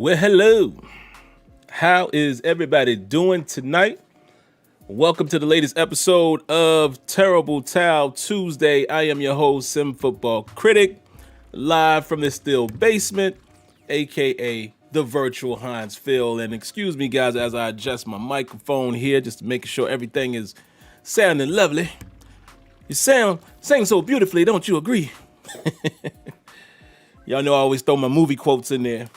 Well, hello. How is everybody doing tonight? Welcome to the latest episode of Terrible Towel Tuesday. I am your host, SimFBallCritic, live from the Steel Basement, aka the virtual Heinz Phil. And excuse me, guys, as I adjust my microphone here, just to make sure everything is sounding lovely. You sing so beautifully, don't you agree? Y'all know I always throw my movie quotes in there.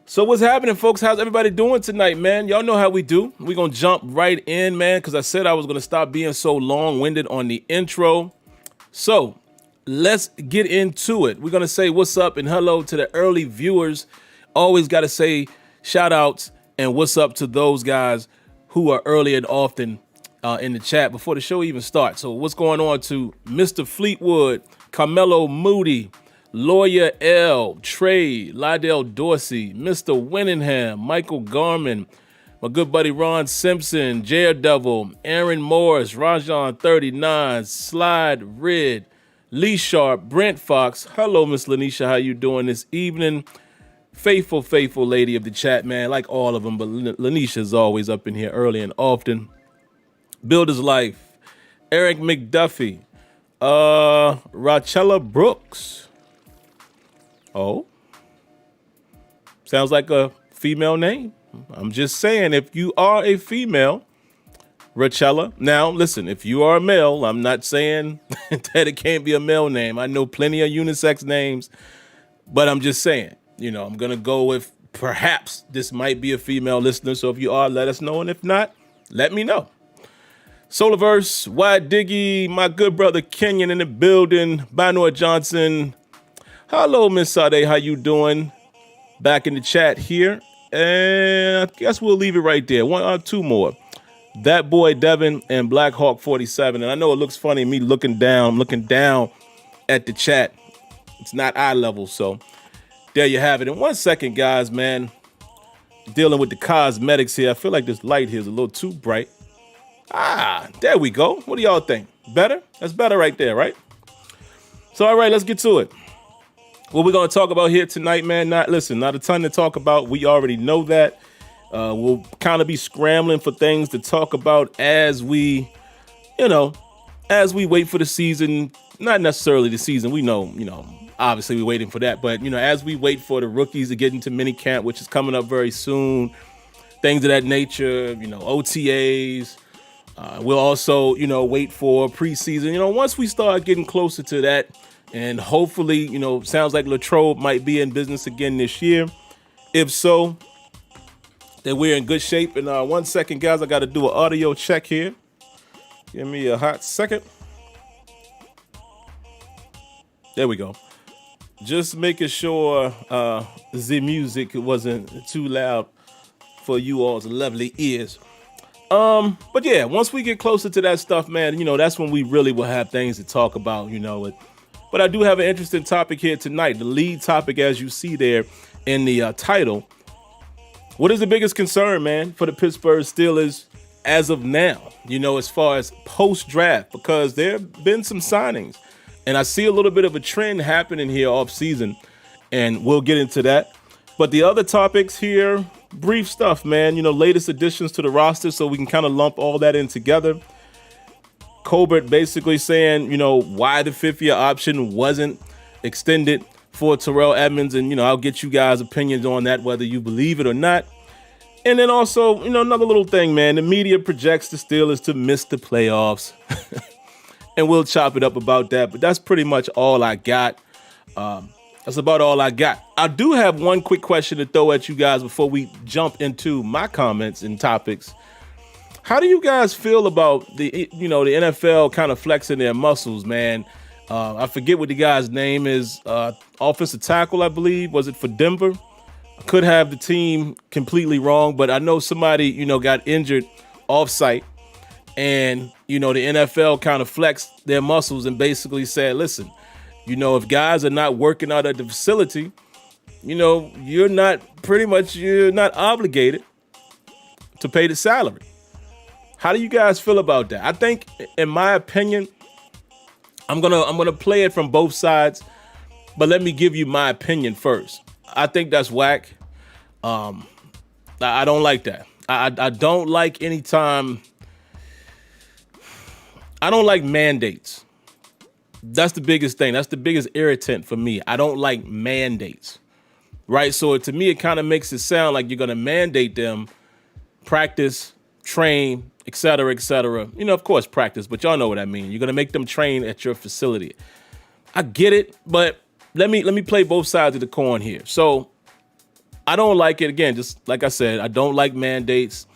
So what's happening, folks? How's everybody doing tonight, man? Y'all know how we do. We're going to jump right in, man, because I said I was going to stop being so long-winded on the intro. So let's get into it. We're going to say what's up and hello to the early viewers. Always got to say shout-outs and what's up to those guys who are early and often in the chat before the show even starts. So what's going on to Mr. Fleetwood, Carmelo Moody, Lawyer L, Trey, Lydell Dorsey, Mr. Winningham, Michael Garman, my good buddy Ron Simpson, Daredevil, Aaron Morris, Rajon 39, Slide Red, Lee Sharp, Brent Fox. Hello, Miss Lanisha. How you doing this evening? Faithful lady of the chat, man, like all of them, but Lanisha's always up in here early and often. Builder's Life, Eric McDuffie, Rachella Brooks. Oh, sounds like a female name. I'm just saying, if you are a female, Rachella. Now, listen, if you are a male, I'm not saying that it can't be a male name. I know plenty of unisex names, but I'm just saying, I'm going to go with perhaps this might be a female listener. So if you are, let us know. And if not, let me know. Solarverse, Wide Diggy, my good brother Kenyon in the building, Banor Johnson. Hello, Miss Sade. How you doing? Back in the chat here. And I guess we'll leave it right there. One or two more. That boy Devin and Black Hawk 47. And I know it looks funny, me looking down at the chat. It's not eye level, so there you have it. In 1 second, guys, man, dealing with the cosmetics here. I feel like this light here is a little too bright. There we go. What do y'all think? Better? That's better right there, right? So, all right, let's get to it. What we're going to talk about here tonight, man, not a ton to talk about. We already know that. We'll kind of be scrambling for things to talk about as we wait for the season. Not necessarily the season. We know, obviously we're waiting for that. But, as we wait for the rookies to get into minicamp, which is coming up very soon, things of that nature, OTAs. We'll also, wait for preseason. Once we start getting closer to that, and hopefully, sounds like Latrobe might be in business again this year. If so, then we're in good shape. And 1 second, guys, I got to do an audio check here. Give me a hot second. There we go. Just making sure the music wasn't too loud for you all's lovely ears. But yeah, once we get closer to that stuff, man, that's when we really will have things to talk about, But I do have an interesting topic here tonight. The lead topic, as you see there in the title. What is the biggest concern, man, for the Pittsburgh Steelers as of now, as far as post-draft? Because there have been some signings. And I see a little bit of a trend happening here off-season. And we'll get into that. But the other topics here, brief stuff, man. Latest additions to the roster, so we can kind of lump all that in together. Colbert basically saying, why the fifth-year option wasn't extended for Terrell Edmunds. And, I'll get you guys' opinions on that, whether you believe it or not. And then also, another little thing, man. The media projects the Steelers to miss the playoffs. And we'll chop it up about that. But that's pretty much all I got. That's about all I got. I do have one quick question to throw at you guys before we jump into my comments and topics. How do you guys feel about the NFL kind of flexing their muscles, man? I forget what the guy's name is. Offensive tackle, I believe. Was it for Denver? I could have the team completely wrong, but I know somebody, got injured off-site. And, the NFL kind of flexed their muscles and basically said, listen, if guys are not working out at the facility, you're not obligated to pay the salary. How do you guys feel about that? I think, in my opinion, I'm gonna play it from both sides, but let me give you my opinion first. I think that's whack. I don't like that. I don't like anytime. I don't like mandates. That's the biggest thing. That's the biggest irritant for me. I don't like mandates, right? So to me, it kind of makes it sound like you're going to mandate them practice, train, et cetera, et cetera. Of course, practice, but y'all know what I mean. You're going to make them train at your facility. I get it, but let me play both sides of the coin here. So I don't like it. Again, just like I said, I don't like mandates.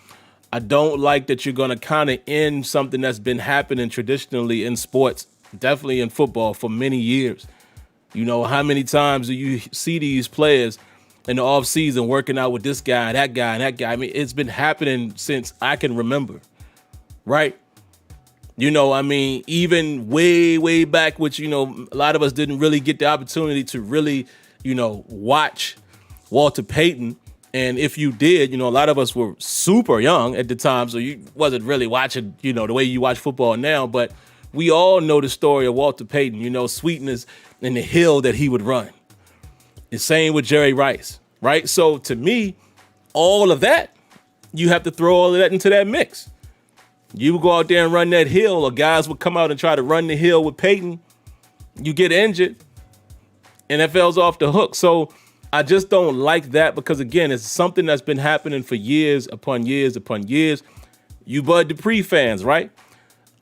I don't like that you're going to kind of end something that's been happening traditionally in sports, definitely in football for many years. How many times do you see these players in the offseason working out with this guy, that guy, and that guy? I mean, it's been happening since I can remember, right? Even way, way back, which, a lot of us didn't really get the opportunity to really, watch Walter Payton. And if you did, a lot of us were super young at the time, so you wasn't really watching, the way you watch football now. But we all know the story of Walter Payton, sweetness and the hill that he would run. The same with Jerry Rice, right? So to me, all of that, you have to throw all of that into that mix. You would go out there and run that hill, or guys would come out and try to run the hill with Payton. You get injured, NFL's off the hook. So I just don't like that because, again, it's something that's been happening for years upon years upon years. You Bud Dupree fans, right?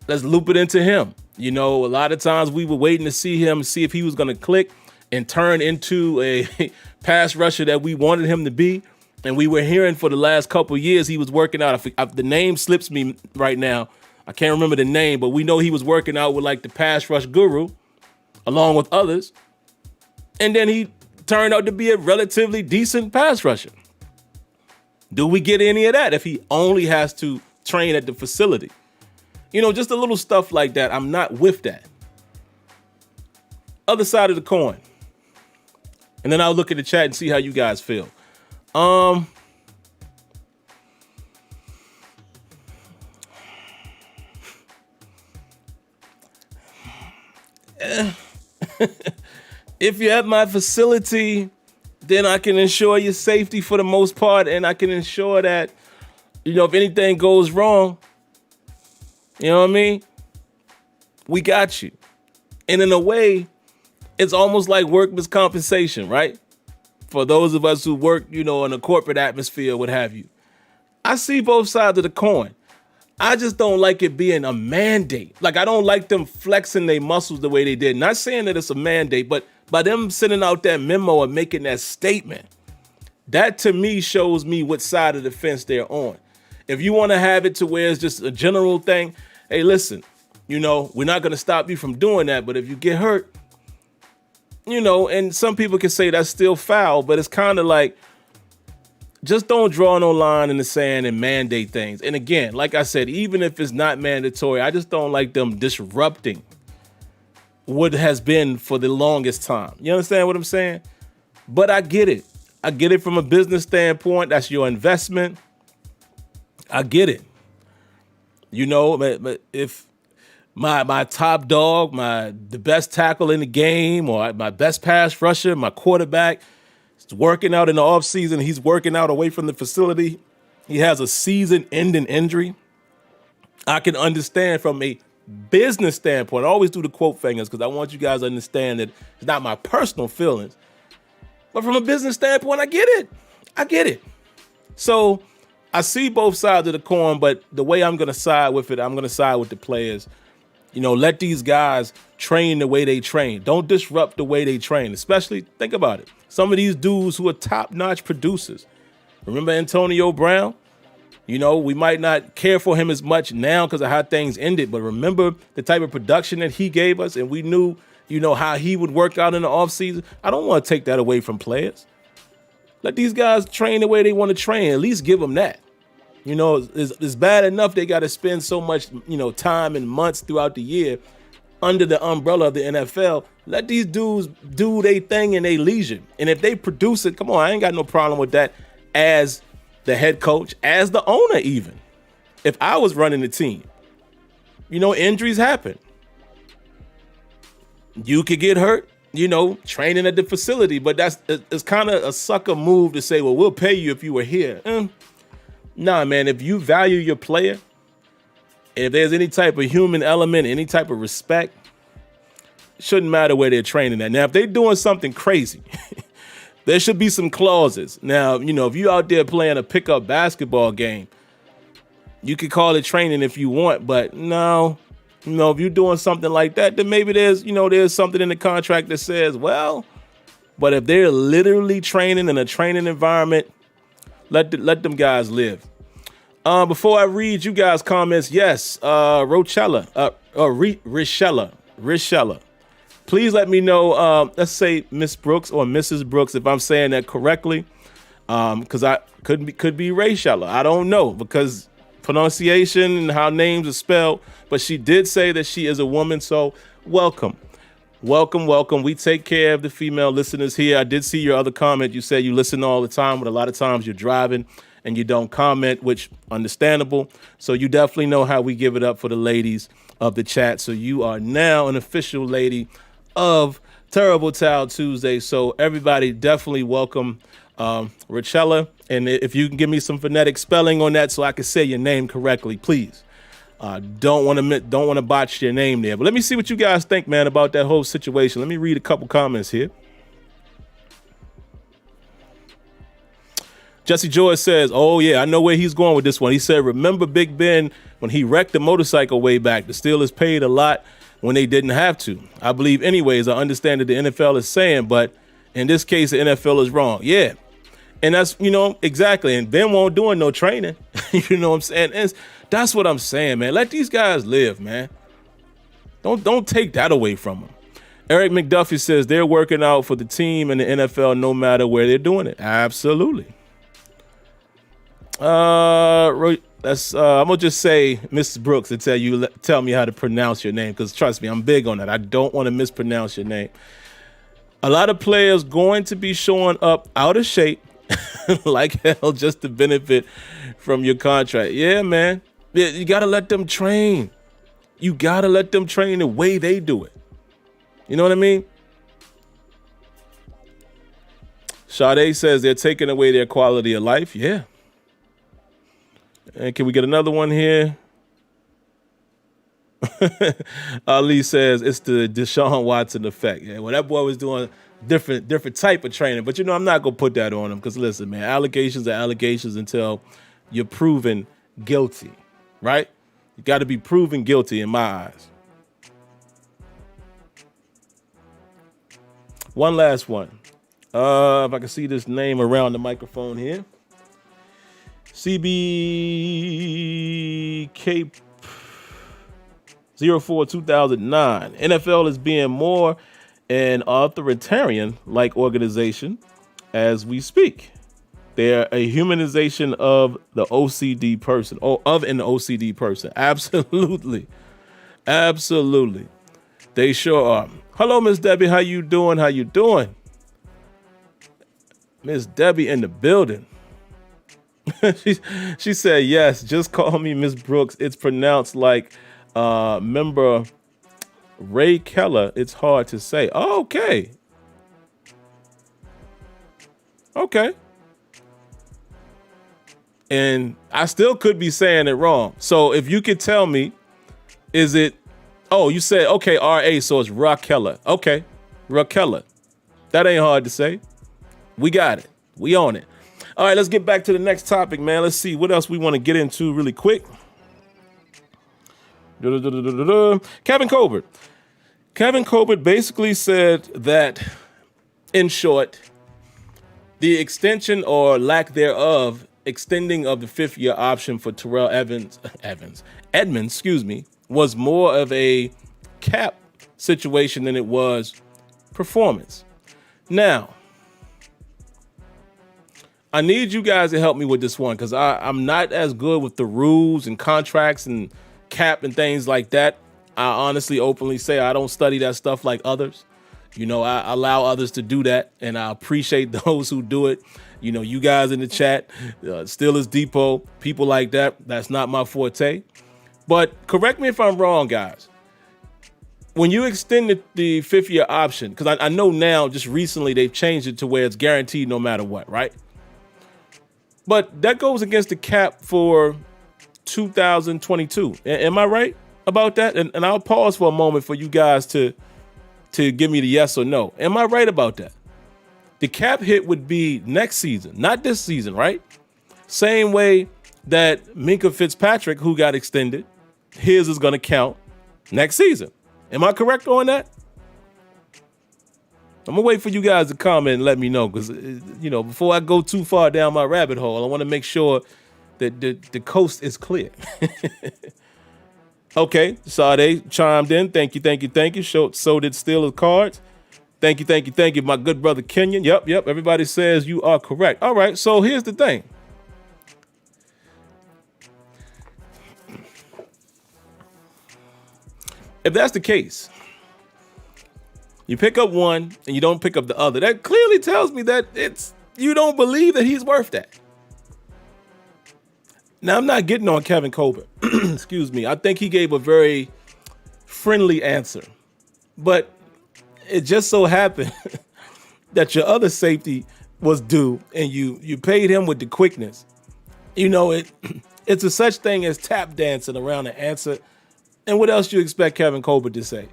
Let's loop it into him. A lot of times we were waiting to see him, see if he was going to click and turn into a pass rusher that we wanted him to be. And we were hearing for the last couple of years he was working out. The name slips me right now. I can't remember the name, but we know he was working out with like the pass rush guru along with others. And then he turned out to be a relatively decent pass rusher. Do we get any of that if he only has to train at the facility? Just a little stuff like that. I'm not with that. Other side of the coin. And then I'll look at the chat and see how you guys feel. If you're at my facility, then I can ensure your safety for the most part, and I can ensure that, if anything goes wrong, you know what I mean? We got you. And in a way, it's almost like workman's compensation, right? For those of us who work, in a corporate atmosphere, what have you. I see both sides of the coin. I just don't like it being a mandate. Like, I don't like them flexing their muscles the way they did. Not saying that it's a mandate, but by them sending out that memo and making that statement, that to me shows me what side of the fence they're on. If you want to have it to where it's just a general thing, hey, listen, we're not going to stop you from doing that. But if you get hurt, and some people can say that's still foul, but it's kind of like, just don't draw no line in the sand and mandate things. And again, like I said, even if it's not mandatory, I just don't like them disrupting what has been for the longest time. You understand what I'm saying? But I get it. I get it from a business standpoint. That's your investment. I get it. But if my top dog, the best tackle in the game, or my best pass rusher, my quarterback, is working out in the offseason, he's working out away from the facility, he has a season-ending injury, I can understand from a business standpoint. I always do the quote fingers because I want you guys to understand that it's not my personal feelings. But from a business standpoint, I get it. So I see both sides of the coin, but the way I'm going to side with it, I'm going to side with the players. Let these guys train the way they train. Don't disrupt the way they train, especially, think about it, some of these dudes who are top-notch producers. Remember Antonio Brown? We might not care for him as much now because of how things ended, but remember the type of production that he gave us, and we knew, how he would work out in the offseason. I don't want to take that away from players. Let these guys train the way they want to train. At least give them that. It's bad enough they got to spend so much, time and months throughout the year under the umbrella of the NFL. Let these dudes do their thing in their leisure. And if they produce it, come on, I ain't got no problem with that as the head coach, as the owner even. If I was running the team, injuries happen. You could get hurt. training at the facility. But it's kind of a sucker move to say, well, we'll pay you if you were here. Nah, man, if you value your player, if there's any type of human element, any type of respect, it shouldn't matter where they're training at. Now, if they're doing something crazy, there should be some clauses. Now, if you're out there playing a pickup basketball game, you could call it training if you want, but no, if you're doing something like that, then maybe there's something in the contract that says, well, but if they're literally training in a training environment, let them guys live. Before I read you guys' comments, yes, Richella. Please let me know, let's say Miss Brooks or Mrs. Brooks, if I'm saying that correctly, because I could be Rayshella. I don't know, because pronunciation and how names are spelled, but she did say that she is a woman, so welcome. We take care of the female listeners here. I did see your other comment. You said you listen all the time, but a lot of times you're driving and you don't comment, which understandable. So you definitely know how we give it up for the ladies of the chat. So you are now an official lady of Terrible Towel Tuesday. So everybody definitely welcome Richella. And if you can give me some phonetic spelling on that so I can say your name correctly, please. Don't want to botch your name there. But let me see what you guys think, man, about that whole situation. Let me read a couple comments here. Jesse George says, oh, yeah, I know where he's going with this one. He said, remember Big Ben when he wrecked the motorcycle way back? The Steelers paid a lot when they didn't have to. I believe anyways, I understand that the NFL is saying, but in this case, the NFL is wrong. Yeah. And that's, exactly. And Ben won't doing no training. You know what I'm saying? And that's what I'm saying, man. Let these guys live, man. Don't take that away from them. Eric McDuffie says they're working out for the team and the NFL no matter where they're doing it. Absolutely. That's I'm gonna just say Mrs. Brooks and tell me how to pronounce your name, because trust me, I'm big on that. I don't want to mispronounce your name. A lot of players going to be showing up out of shape like hell just to benefit from your contract. Yeah, man. You gotta let them train. You gotta let them train the way they do it. You know what I mean? Sade says they're taking away their quality of life. Yeah. And can we get another one here? Ali says it's the Deshaun Watson effect. Yeah, well, that boy was doing different type of training, but I'm not gonna put that on him, because listen, man, allegations are allegations until you're proven guilty, right? You got to be proven guilty in my eyes. One last one. If I can see this name around the microphone here. CBK 04 2009. NFL is being more an authoritarian-like organization as we speak. They're a humanization of the OCD person, or of an OCD person. Absolutely. Absolutely. They sure are. Hello, Miss Debbie. How you doing? How you doing? Miss Debbie in the building. She said, yes, just call me Miss Brooks. It's pronounced like member Ray Keller. It's hard to say. Oh, okay. Okay. And I still could be saying it wrong. So if you could tell me, is it, oh, you said, okay, R.A., so it's Raquella. Okay, Raquella. That ain't hard to say. We got it. We on it. All right, let's get back to the next topic, man. Let's see what else we want to get into really quick. Kevin Colbert. Kevin Colbert basically said that, in short, the extension or lack thereof, extending of the fifth-year option for Terrell Edmunds, was more of a cap situation than it was performance. Now, I need you guys to help me with this one, because I'm not as good with the rules and contracts and cap and things like that. I honestly, openly say I don't study that stuff like others. I allow others to do that, and I appreciate those who do it. You guys in the chat, Steelers Depot, people like that, that's not my forte. But correct me if I'm wrong, guys. when you extended the 5th-year option, because I know now just recently they've changed it to where it's guaranteed no matter what, right? But that goes against the cap for 2022. Am I right about that? And I'll pause for a moment for you guys to give me the yes or no. Am I right about that? The cap hit would be next season, not this season, right? Same way that Minkah Fitzpatrick, who got extended, his is going to count next season. Am I correct on that? I'm going to wait for you guys to comment and let me know because, before I go too far down my rabbit hole, I want to make sure that the coast is clear. Okay, Sade chimed in. Thank you. So did Steelers Cards. Thank you, my good brother Kenyon. Yep. Everybody says you are correct. All right, so here's the thing. If that's the case, you pick up one and you don't pick up the other. That clearly tells me that you don't believe that he's worth that. Now, I'm not getting on Kevin Colbert. Excuse me. I think he gave a very friendly answer. But it just so happened that your other safety was due and you paid him with the quickness. It's a such thing as tap dancing around the answer. And what else do you expect Kevin Colbert to say?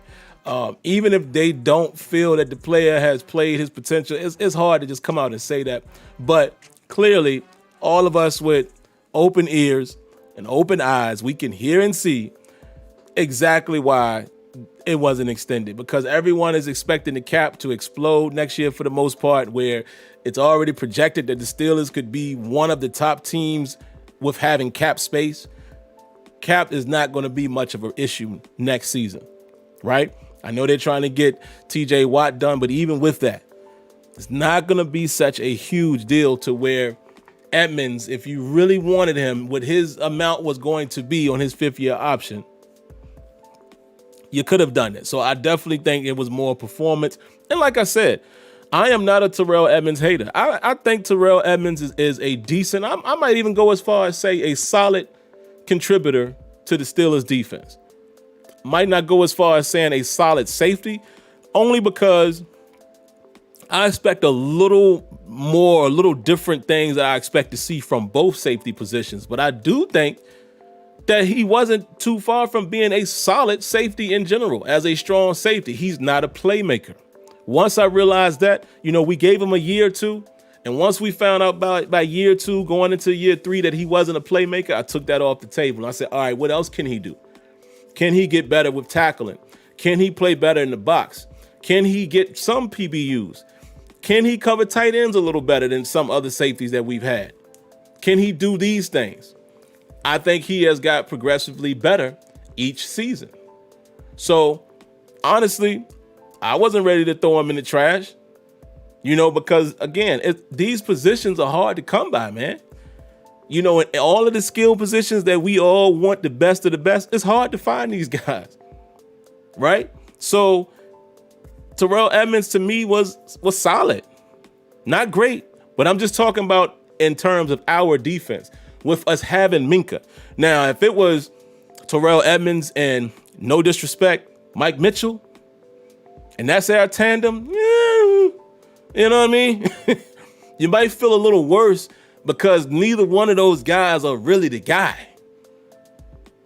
Even if they don't feel that the player has played his potential, it's hard to just come out and say that. But clearly, all of us with open ears and open eyes, we can hear and see exactly why it wasn't extended, because everyone is expecting the cap to explode next year for the most part, where it's already projected that the Steelers could be one of the top teams with having cap space. Cap is not going to be much of an issue next season, right? I know they're trying to get TJ Watt done, but even with that, it's not going to be such a huge deal to where Edmunds, if you really wanted him, what his amount was going to be on his 5th-year option, you could have done it. So I definitely think it was more performance. And like I said, I am not a Terrell Edmunds hater. I think Terrell Edmunds is a decent, I might even go as far as say a solid contributor to the Steelers defense. Might not go as far as saying a solid safety, only because I expect a little more, a little different things that I expect to see from both safety positions. But I do think that he wasn't too far from being a solid safety in general. As a strong safety, he's not a playmaker. Once I realized that, we gave him a year or two. And once we found out by year 2, going into year 3, that he wasn't a playmaker, I took that off the table. And I said, all right, what else can he do? Can he get better with tackling? Can he play better in the box? Can he get some PBUs? Can he cover tight ends a little better than some other safeties that we've had? Can he do these things? I think he has got progressively better each season. So, honestly, I wasn't ready to throw him in the trash. Because, again, these positions are hard to come by, man. In all of the skill positions that we all want the best of the best, it's hard to find these guys, right? So Terrell Edmunds to me was solid. Not great, but I'm just talking about in terms of our defense with us having Minkah. Now, if it was Terrell Edmunds and, no disrespect, Mike Mitchell, and that's our tandem, you know what I mean? You might feel a little worse because neither one of those guys are really the guy.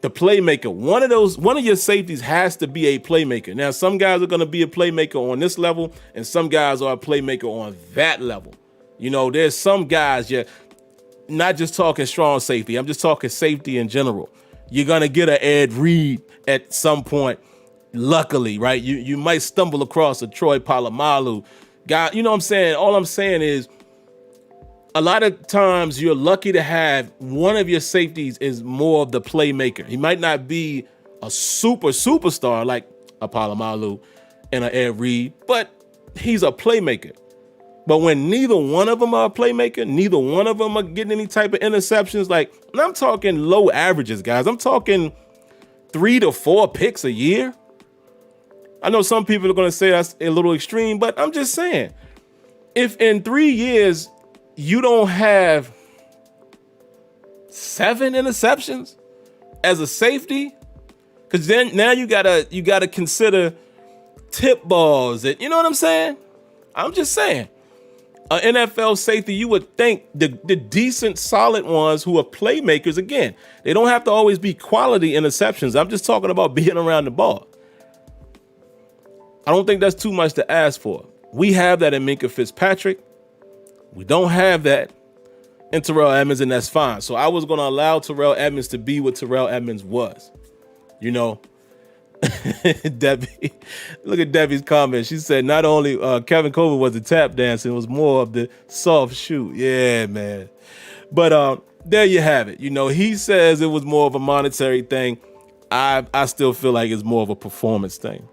The playmaker. One of your safeties has to be a playmaker. Now, some guys are going to be a playmaker on this level, and some guys are a playmaker on that level. There's some guys, you're not just talking strong safety. I'm just talking safety in general. You're going to get an Ed Reed at some point, luckily, right? You might stumble across a Troy Polamalu. God, you know what I'm saying? All I'm saying is a lot of times you're lucky to have one of your safeties is more of the playmaker. He might not be a superstar like a Polamalu and an Ed Reed, but he's a playmaker. But when neither one of them are a playmaker, neither one of them are getting any type of interceptions, and I'm talking low averages, guys. I'm talking 3 to 4 picks a year. I know some people are going to say that's a little extreme, but I'm just saying, if in 3 years you don't have 7 interceptions as a safety, because then now you gotta consider tip balls. And you know what I'm saying? I'm just saying. An NFL safety, you would think the decent, solid ones who are playmakers, again, they don't have to always be quality interceptions. I'm just talking about being around the ball. I don't think that's too much to ask for. We have that in Minkah Fitzpatrick. We don't have that in Terrell Edmunds, and that's fine. So I was going to allow Terrell Edmunds to be what Terrell Edmunds was. You know, Debbie, look at Debbie's comment. She said not only Kevin Colbert was the tap dancing, it was more of the soft shoe. Yeah, man. But there you have it. You know, he says it was more of a monetary thing. I still feel like it's more of a performance thing.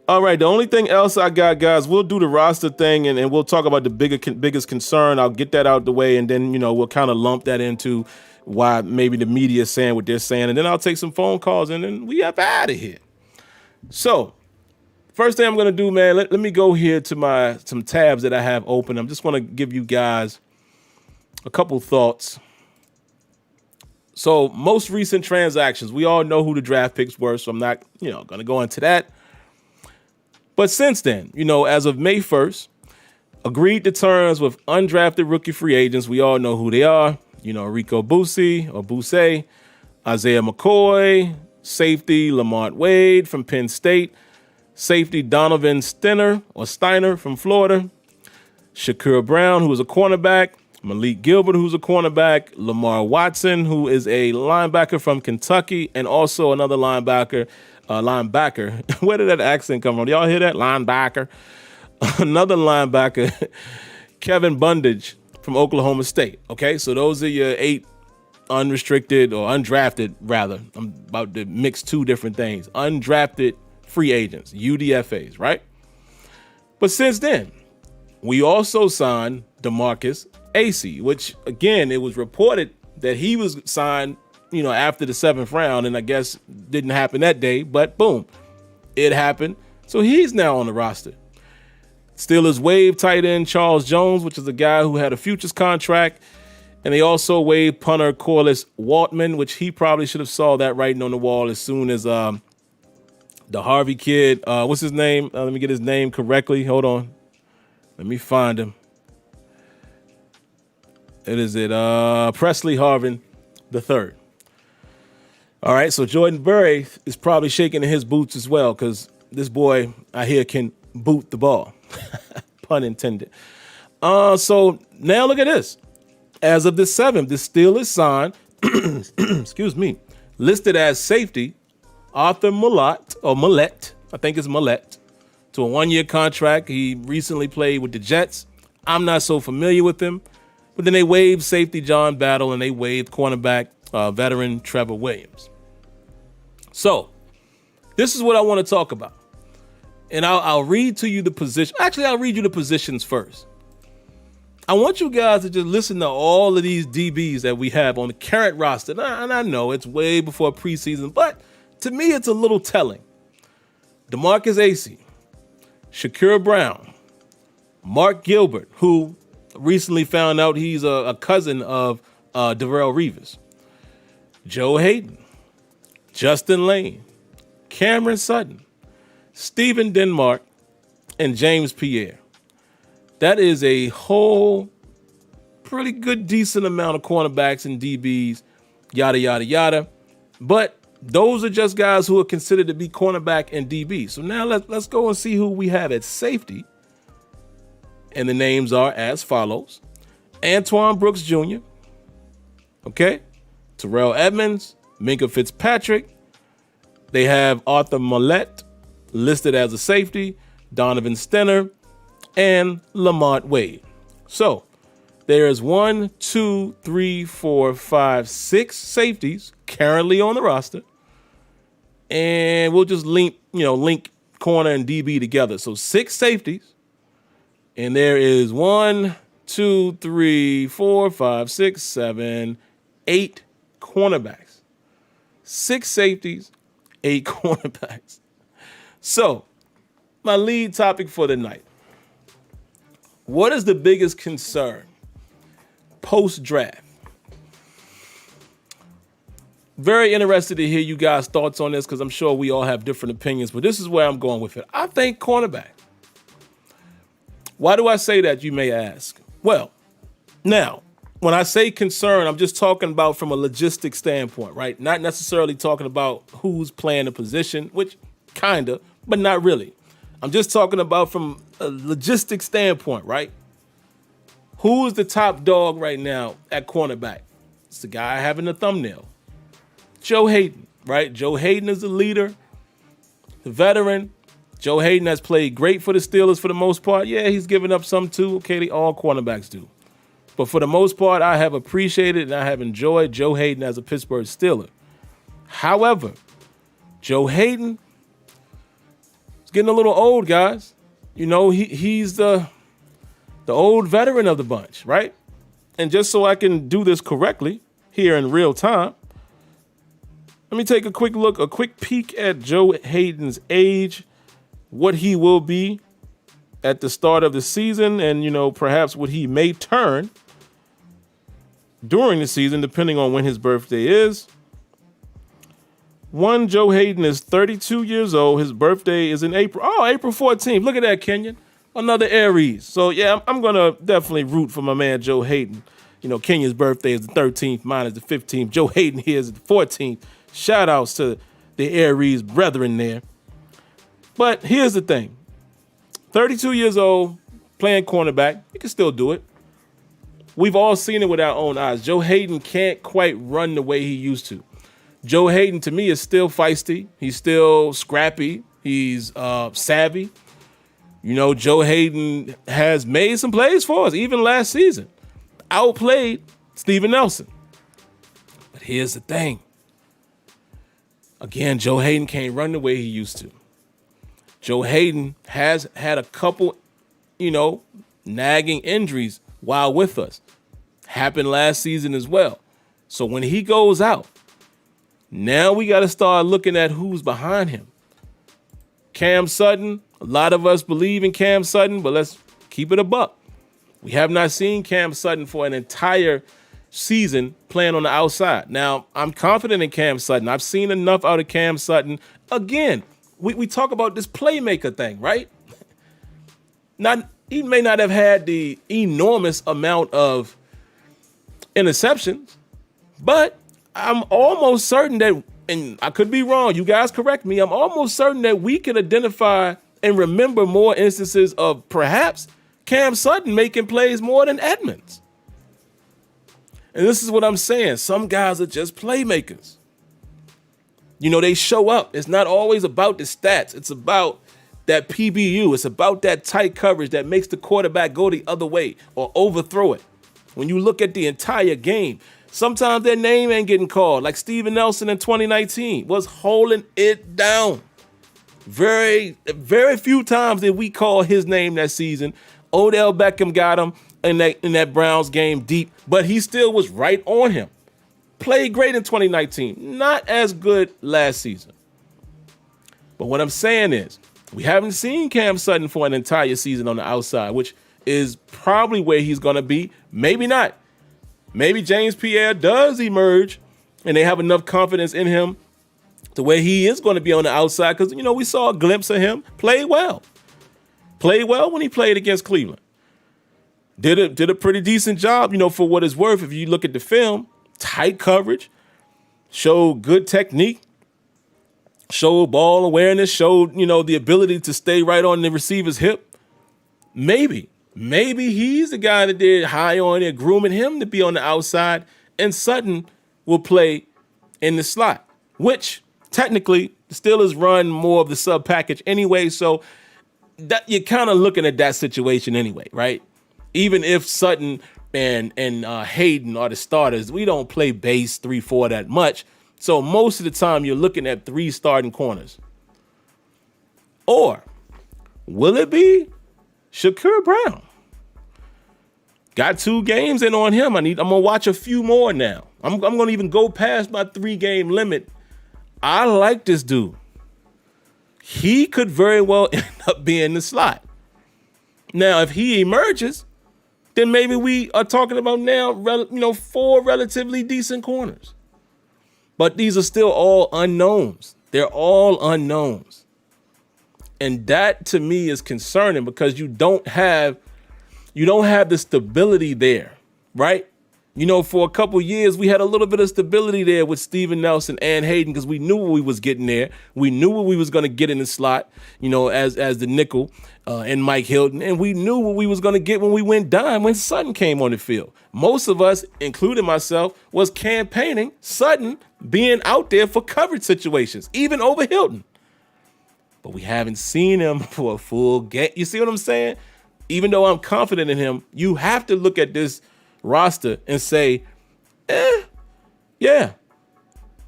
All right, the only thing else I got, guys, we'll do the roster thing and we'll talk about the biggest concern. I'll get that out the way, and then, you know, we'll kind of lump that into why maybe the media is saying what they're saying, and then I'll take some phone calls, and then we up out of here. So, first thing I'm going to do, man, let me go here to some tabs that I have open. I'm just going to give you guys a couple thoughts. So, most recent transactions, we all know who the draft picks were, so I'm not, going to go into that. But since then, as of May 1st, agreed to terms with undrafted rookie free agents. We all know who they are. Rico Busse, Isaiah McCoy, safety Lamont Wade from Penn State, safety Donovan Steiner from Florida, Shakur Brown, who is a cornerback, Malik Gilbert, who's a cornerback, Lamar Watson, who is a linebacker from Kentucky, and also another linebacker. Where did that accent come from? Y'all hear that? Linebacker. Another linebacker, Kevin Bundage from Oklahoma State. Okay, so those are your 8 unrestricted or undrafted, rather. I'm about to mix 2 different things. Undrafted free agents, UDFAs, right? But since then, we also signed DeMarcus Acey, which, again, it was reported that he was signed, after the 7th round, and I guess didn't happen that day, but boom, it happened. So he's now on the roster. Steelers waived tight end Charles Jones, which is a guy who had a futures contract. And they also waived punter Corliss Waltman, which he probably should have saw that writing on the wall as soon as the Harvey kid. What's his name? Let me get his name correctly. Hold on. Let me find him. Presley Harvin III. All right, so Jordan Berry is probably shaking in his boots as well, because this boy, I hear, can boot the ball. Pun intended. So now look at this. As of the 7th, the Steelers signed, listed as safety, Arthur Millette, I think it's Millette, to a 1-year contract. He recently played with the Jets. I'm not so familiar with him. But then they waived safety John Battle, and they waived cornerback veteran Trevor Williams. So this is what I want to talk about. And I'll read to you the position. Actually, I'll read you the positions first. I want you guys to just listen to all of these DBs that we have on the current roster. And I know it's way before preseason, but to me, it's a little telling. DeMarcus Acey, Shakur Brown, Mark Gilbert, who recently found out he's a cousin of Darrelle Revis, Joe Hayden, Justin Lane, Cameron Sutton, Stephen Denmark, and James Pierre. That is a whole pretty good, decent amount of cornerbacks and DBs, yada, yada, yada. But those are just guys who are considered to be cornerback and DB. So now let's go and see who we have at safety. And the names are as follows. Antoine Brooks Jr., okay? Terrell Edmunds, Minkah Fitzpatrick. They have Arthur Millette listed as a safety, Donovan Steiner, and Lamont Wade. So there's 1, 2, 3, 4, 5, 6 safeties currently on the roster. And we'll just link corner and DB together. So 6 safeties. And there is 1, 2, 3, 4, 5, 6, 7, 8 cornerbacks. 6 safeties, 8 cornerbacks. So, my lead topic for the night. What is the biggest concern post-draft? Very interested to hear you guys' thoughts on this because I'm sure we all have different opinions, but this is where I'm going with it. I think cornerback. Why do I say that, you may ask? Well, now, when I say concern, I'm just talking about from a logistic standpoint, right? Not necessarily talking about who's playing the position, which kind of, but not really. I'm just talking about from a logistic standpoint, right? Who is the top dog right now at cornerback? It's the guy having the thumbnail. Joe Hayden, right? Joe Hayden is the leader, the veteran. Joe Hayden has played great for the Steelers for the most part. Yeah, he's given up some too. Okay, all cornerbacks do. But for the most part, I have appreciated and I have enjoyed Joe Hayden as a Pittsburgh Steeler. However, Joe Hayden is getting a little old, guys. You know, he's the old veteran of the bunch, right? And just so I can do this correctly here in real time, let me take a quick peek at Joe Hayden's age, what he will be at the start of the season, and, you know, perhaps what he may turn during the season, depending on when his birthday is. Joe Hayden is 32 years old. His birthday is in April. Oh, April 14th. Look at that, Kenyon. Another Aries. So, yeah, I'm going to definitely root for my man Joe Hayden. You know, Kenyon's birthday is the 13th. Mine is the 15th. Joe Hayden here is the 14th. Shout outs to the Aries brethren there. But here's the thing. 32 years old, playing cornerback. You can still do it. We've all seen it with our own eyes. Joe Hayden can't quite run the way he used to. Joe Hayden, to me, is still feisty. He's still scrappy. He's savvy. You know, Joe Hayden has made some plays for us, even last season. Outplayed Steven Nelson. But here's the thing. Again, Joe Hayden can't run the way he used to. Joe Hayden has had a couple, nagging injuries while with us. Happened last season as well. So when he goes out, now we got to start looking at who's behind him. Cam Sutton, a lot of us believe in Cam Sutton, but let's keep it a buck. We have not seen Cam Sutton for an entire season playing on the outside. Now, I'm confident in Cam Sutton. I've seen enough out of Cam Sutton. Again, we talk about this playmaker thing, right? He may not have had the enormous amount of interceptions, but I'm almost certain that, and I could be wrong, you guys correct me, I'm almost certain that we can identify and remember more instances of perhaps Cam Sutton making plays more than Edmunds. And this is what I'm saying. Some guys are just playmakers. They show up. It's not always about the stats. It's about that PBU. It's about that tight coverage that makes the quarterback go the other way or overthrow it. When you look at the entire game, sometimes their name ain't getting called. Like Steven Nelson in 2019 was holding it down. Very, very few times did we call his name that season. Odell Beckham got him in that Browns game deep, but he still was right on him. Played great in 2019. Not as good last season. But what I'm saying is, we haven't seen Cam Sutton for an entire season on the outside, which is probably where he's going to be. Maybe not. Maybe James Pierre does emerge and they have enough confidence in him to where he is going to be on the outside because, we saw a glimpse of him play well. Played well when he played against Cleveland. Did a pretty decent job, for what it's worth. If you look at the film, tight coverage, showed good technique, showed ball awareness, showed, the ability to stay right on the receiver's hip. Maybe he's the guy that did high on it, grooming him to be on the outside, and Sutton will play in the slot, which technically the Steelers run more of the sub package anyway, so that you're kind of looking at that situation anyway, right? Even if Sutton and Hayden are the starters, we don't play base 3-4 that much. So most of the time you're looking at 3 starting corners. Or will it be Shakur Brown? Got 2 games in on him. I'm gonna watch a few more now. I'm gonna even go past my 3-game limit. I like this dude. He could very well end up being the slot. Now, if he emerges, then maybe we are talking about now, 4 relatively decent corners. But these are still all unknowns. They're all unknowns. And that to me is concerning because you don't have the stability there, right? You know, for a couple years, we had a little bit of stability there with Steven Nelson and Hayden because we knew what we was getting there. We knew what we was going to get in the slot, you know, as the nickel and Mike Hilton. And we knew what we was going to get when we went dime when Sutton came on the field. Most of us, including myself, was campaigning Sutton being out there for coverage situations, even over Hilton. But we haven't seen him for a full game. You see what I'm saying? Even though I'm confident in him, you have to look at this roster and say, yeah,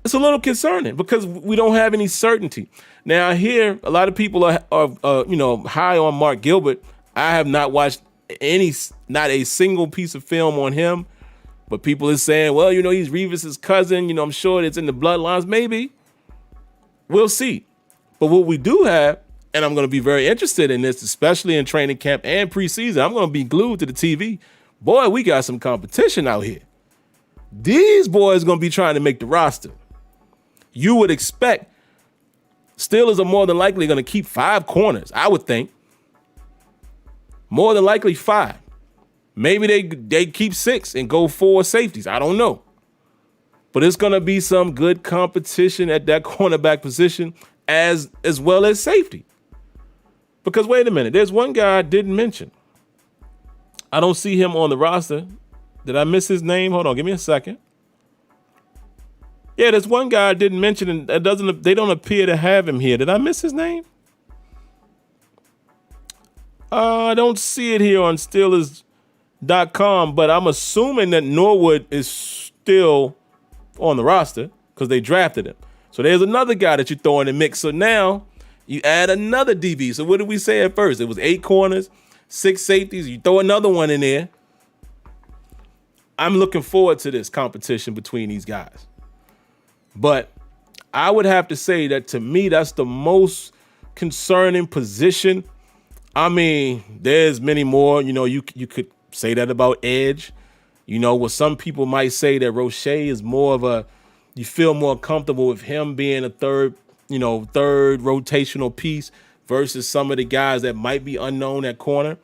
it's a little concerning because we don't have any certainty. Now, I hear a lot of people are high on Mark Gilbert. I have not watched not a single piece of film on him, but people are saying, well, you know, he's Revis's cousin. You know, I'm sure it's in the bloodlines. Maybe. We'll see. But what we do have, and I'm going to be very interested in this, especially in training camp and preseason, I'm going to be glued to the TV. Boy, we got some competition out here. These boys going to be trying to make the roster. You would expect Steelers are more than likely going to keep 5 corners, I would think. More than likely 5. Maybe they keep 6 and go 4 safeties. I don't know. But it's going to be some good competition at that cornerback position as well as safety. Because wait a minute, there's one guy I didn't mention. I don't see him on the roster. Did I miss his name? Hold on, give me a second. Yeah, there's one guy I didn't mention, and they don't appear to have him here. Did I miss his name? I don't see it here on Steelers.com, but I'm assuming that Norwood is still on the roster because they drafted him. So there's another guy that you throw in the mix. So now you add another DB. So what did we say at first? It was 8 corners, 6 safeties. You throw another one in there. I'm looking forward to this competition between these guys. But I would have to say that to me, that's the most concerning position. I mean, there's many more. You know, you could say that about edge. You know, what some people might say that Roche is more of you feel more comfortable with him being a third rotational piece versus some of the guys that might be unknown at corner.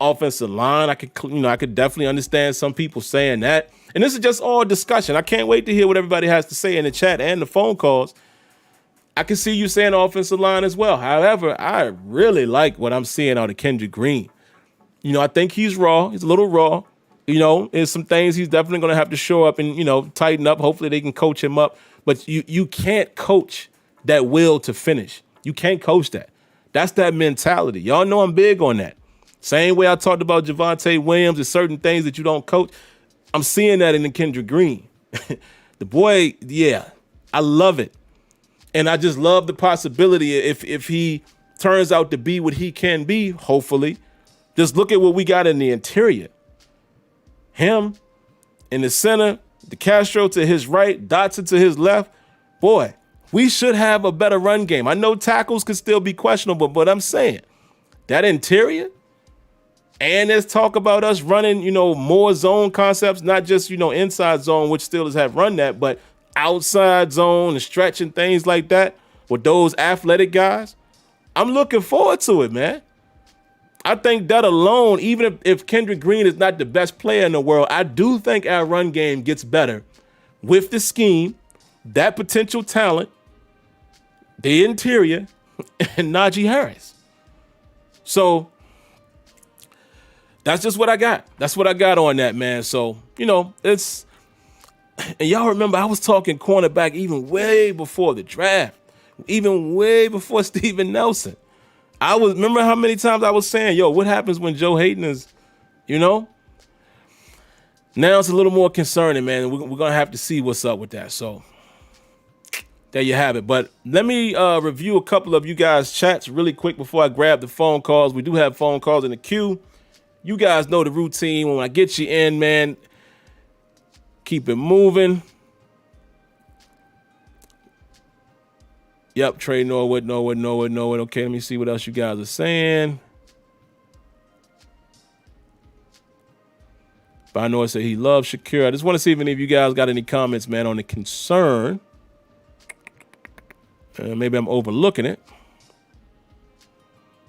Offensive line, I could definitely understand some people saying that. And this is just all discussion. I can't wait to hear what everybody has to say in the chat and the phone calls. I can see you saying offensive line as well. However, I really like what I'm seeing out of Kendrick Green. You know, I think he's raw. He's a little raw. You know, there's some things he's definitely going to have to show up and, you know, tighten up. Hopefully they can coach him up. But you can't coach that will to finish. You can't coach that. That's that mentality. Y'all know I'm big on that. Same way I talked about Javonte Williams and certain things that you don't coach. I'm seeing that in the Kendrick Green. The boy, yeah, I love it. And I just love the possibility if he turns out to be what he can be, hopefully. Just look at what we got in the interior. Him in the center, the Castro to his right, Dotson to his left. Boy, we should have a better run game. I know tackles could still be questionable, but I'm saying that interior, and there's talk about us running, you know, more zone concepts, not just, you know, inside zone, which Steelers have run that, but outside zone and stretching things like that with those athletic guys. I'm looking forward to it, man. I think that alone, even if Kendrick Green is not the best player in the world, I do think our run game gets better with the scheme, that potential talent, the interior, and Najee Harris. So that's just what I got. That's what I got on that, man. So, you know, and y'all remember I was talking cornerback even way before the draft, even way before Steven Nelson. Remember how many times I was saying, yo, what happens when Joe Hayden is, you know? Now it's a little more concerning, man. We're going to have to see what's up with that. So there you have it. But let me review a couple of you guys' chats really quick before I grab the phone calls. We do have phone calls in the queue. You guys know the routine. When I get you in, man, keep it moving. Yep, Trey Norwood. Okay, let me see what else you guys are saying. Binoy said he loves Shakira. I just want to see if any of you guys got any comments, man, on the concern Maybe I'm overlooking it.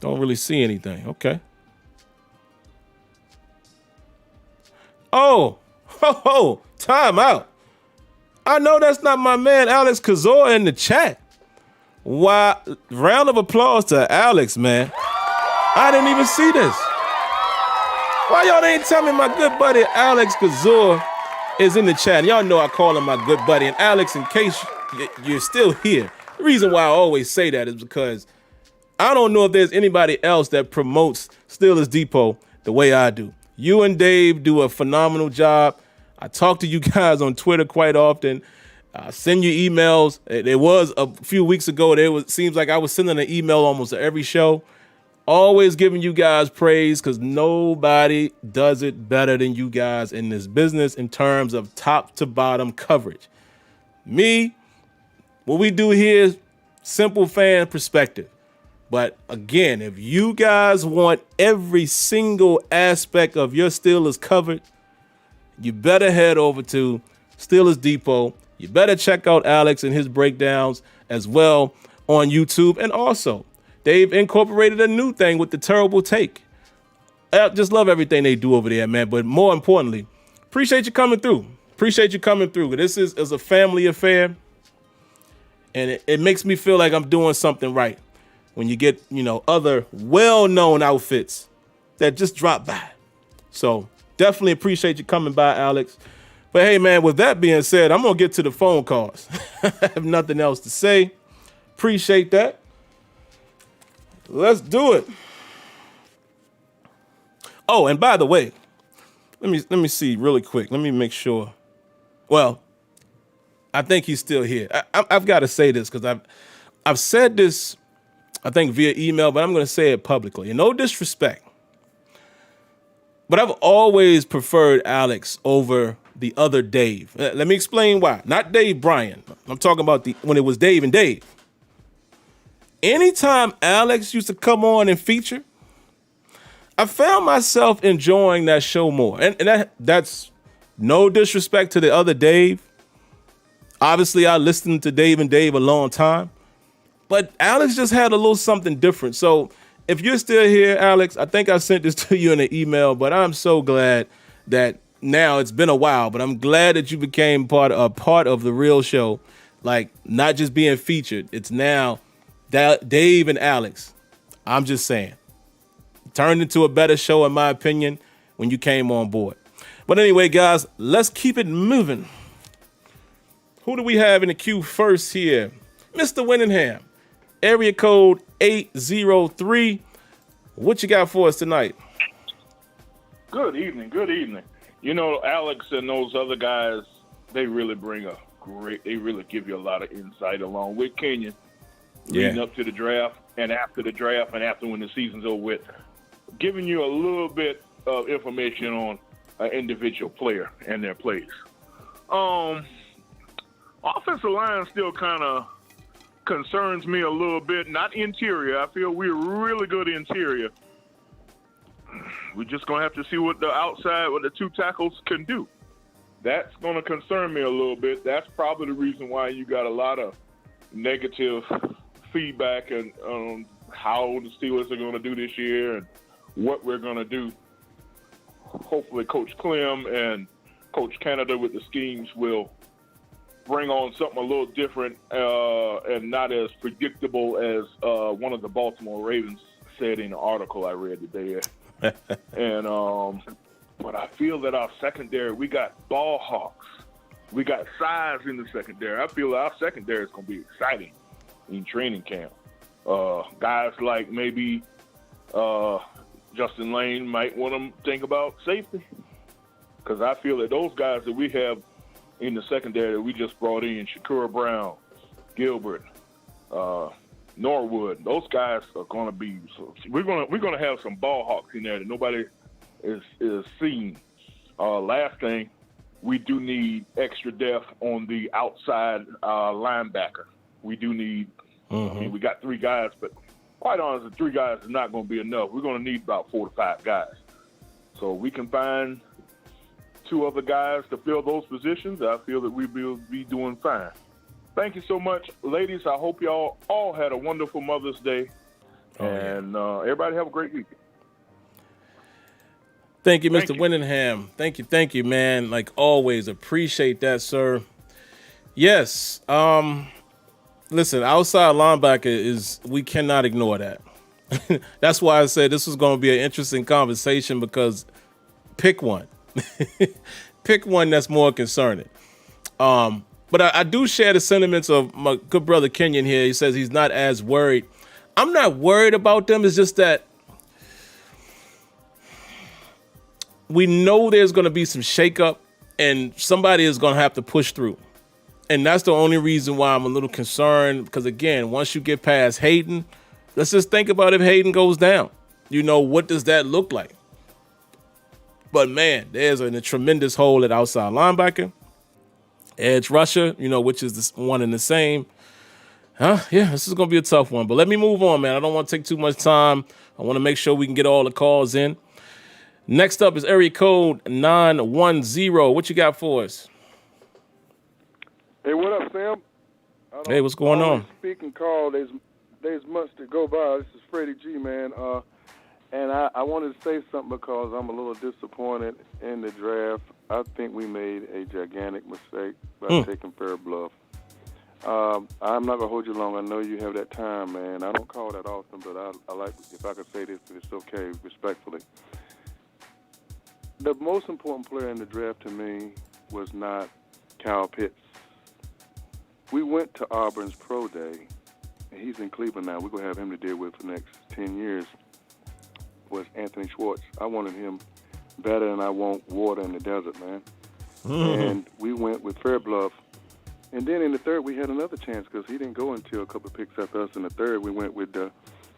Don't really see anything. Okay. Oh, time out. I know that's not my man Alex Kazor in the chat. Why? Round of applause to Alex, man. I didn't even see this. Why y'all didn't tell me my good buddy Alex Kazor is in the chat? And y'all know I call him my good buddy. And Alex, in case you're still here, the reason why I always say that is because I don't know if there's anybody else that promotes Steelers Depot the way I do. You and Dave do a phenomenal job. I talk to you guys on Twitter quite often. Send you emails. There was a few weeks ago, seems like I was sending an email almost to every show. Always giving you guys praise because nobody does it better than you guys in this business in terms of top to bottom coverage. Me, what we do here is simple fan perspective. But again, if you guys want every single aspect of your Steelers covered, you better head over to Steelers Depot. You better check out Alex and his breakdowns as well on YouTube. And also, they've incorporated a new thing with the Terrible Take. I just love everything they do over there, man. But more importantly, appreciate you coming through. This is a family affair. And it makes me feel like I'm doing something right when you get, other well-known outfits that just drop by. So definitely appreciate you coming by, Alex. But hey, man, with that being said, I'm going to get to the phone calls. I have nothing else to say. Appreciate that. Let's do it. Oh, and by the way, let me see really quick. Let me make sure. Well, I think he's still here. I've got to say this because I've said this, I think, via email, but I'm going to say it publicly. And no disrespect, but I've always preferred Alex over the other Dave. Let me explain why. Not Dave Bryan. I'm talking about when it was Dave and Dave. Anytime Alex used to come on and feature, I found myself enjoying that show more. And that's no disrespect to the other Dave. Obviously, I listened to Dave and Dave a long time. But Alex just had a little something different. So if you're still here, Alex, I think I sent this to you in an email, but I'm so glad that now it's been a while, but I'm glad that you became part of the real show, like not just being featured. It's now Dave and Alex. I'm just saying. Turned into a better show, in my opinion, when you came on board. But anyway, guys, let's keep it moving. Who do we have in the queue first here? Mr. Winningham, area code 803. What you got for us tonight? Good evening. Alex and those other guys, they really give you a lot of insight along with Kenyon. Leading up to the draft and after the draft and after when the season's over with, giving you a little bit of information on an individual player and their plays. Offensive line still kind of concerns me a little bit. Not interior. I feel we're really good interior. We're just going to have to see what the two tackles can do. That's going to concern me a little bit. That's probably the reason why you got a lot of negative feedback on how the Steelers are going to do this year and what we're going to do. Hopefully Coach Clem and Coach Canada with the schemes will bring on something a little different and not as predictable as one of the Baltimore Ravens said in an article I read today. And but I feel that our secondary, we got ball hawks. We got size in the secondary. I feel our secondary is going to be exciting in training camp. Guys like maybe Justin Lane might want to think about safety, because I feel that those guys that we have in the secondary that we just brought in, Shakur Brown, Gilbert, Norwood, those guys are going to be. We're going to have some ball hawks in there that nobody is seeing. Last thing, we do need extra depth on the outside linebacker. We do need. I mean, we got 3 guys, but quite honestly, 3 guys is not going to be enough. We're going to need about 4 to 5 guys. So we can find 2 other guys to fill those positions. I feel that we will be doing fine. Thank you so much, ladies. I hope y'all all had a wonderful Mother's Day. And everybody have a great weekend. Thank you, Mr. Winningham. Thank you, man. Like always, appreciate that, sir. Yes. Listen, outside linebacker we cannot ignore that. That's why I said this was going to be an interesting conversation, because pick one. Pick one that's more concerning. But I do share the sentiments of my good brother Kenyon here. He says he's not as worried. I'm not worried about them. It's just that we know there's going to be some shakeup and somebody is going to have to push through. And that's the only reason why I'm a little concerned, because, again, once you get past Hayden, let's just think about if Hayden goes down. What does that look like? But, man, there's a tremendous hole at outside linebacker. Edge rusher, which is one and the same. Yeah, this is going to be a tough one. But let me move on, man. I don't want to take too much time. I want to make sure we can get all the calls in. Next up is area code 910. What you got for us? Hey, what up, Sam? Hey, what's going on? Speaking call, there's months to go by. This is Freddie G, man. And I wanted to say something because I'm a little disappointed in the draft. I think we made a gigantic mistake by taking Fair Bluff. I'm not going to hold you long. I know you have that time, man. I don't call that often, but I like, if I could say this, it's okay, respectfully. The most important player in the draft to me was not Kyle Pitts. We went to Auburn's pro day, and he's in Cleveland now. We're going to have him to deal with for the next 10 years, was Anthony Schwartz. I wanted him better than I want water in the desert, man. And we went with Fairclough. And then in the third, we had another chance because he didn't go until a couple of picks after us. In the third, we went with the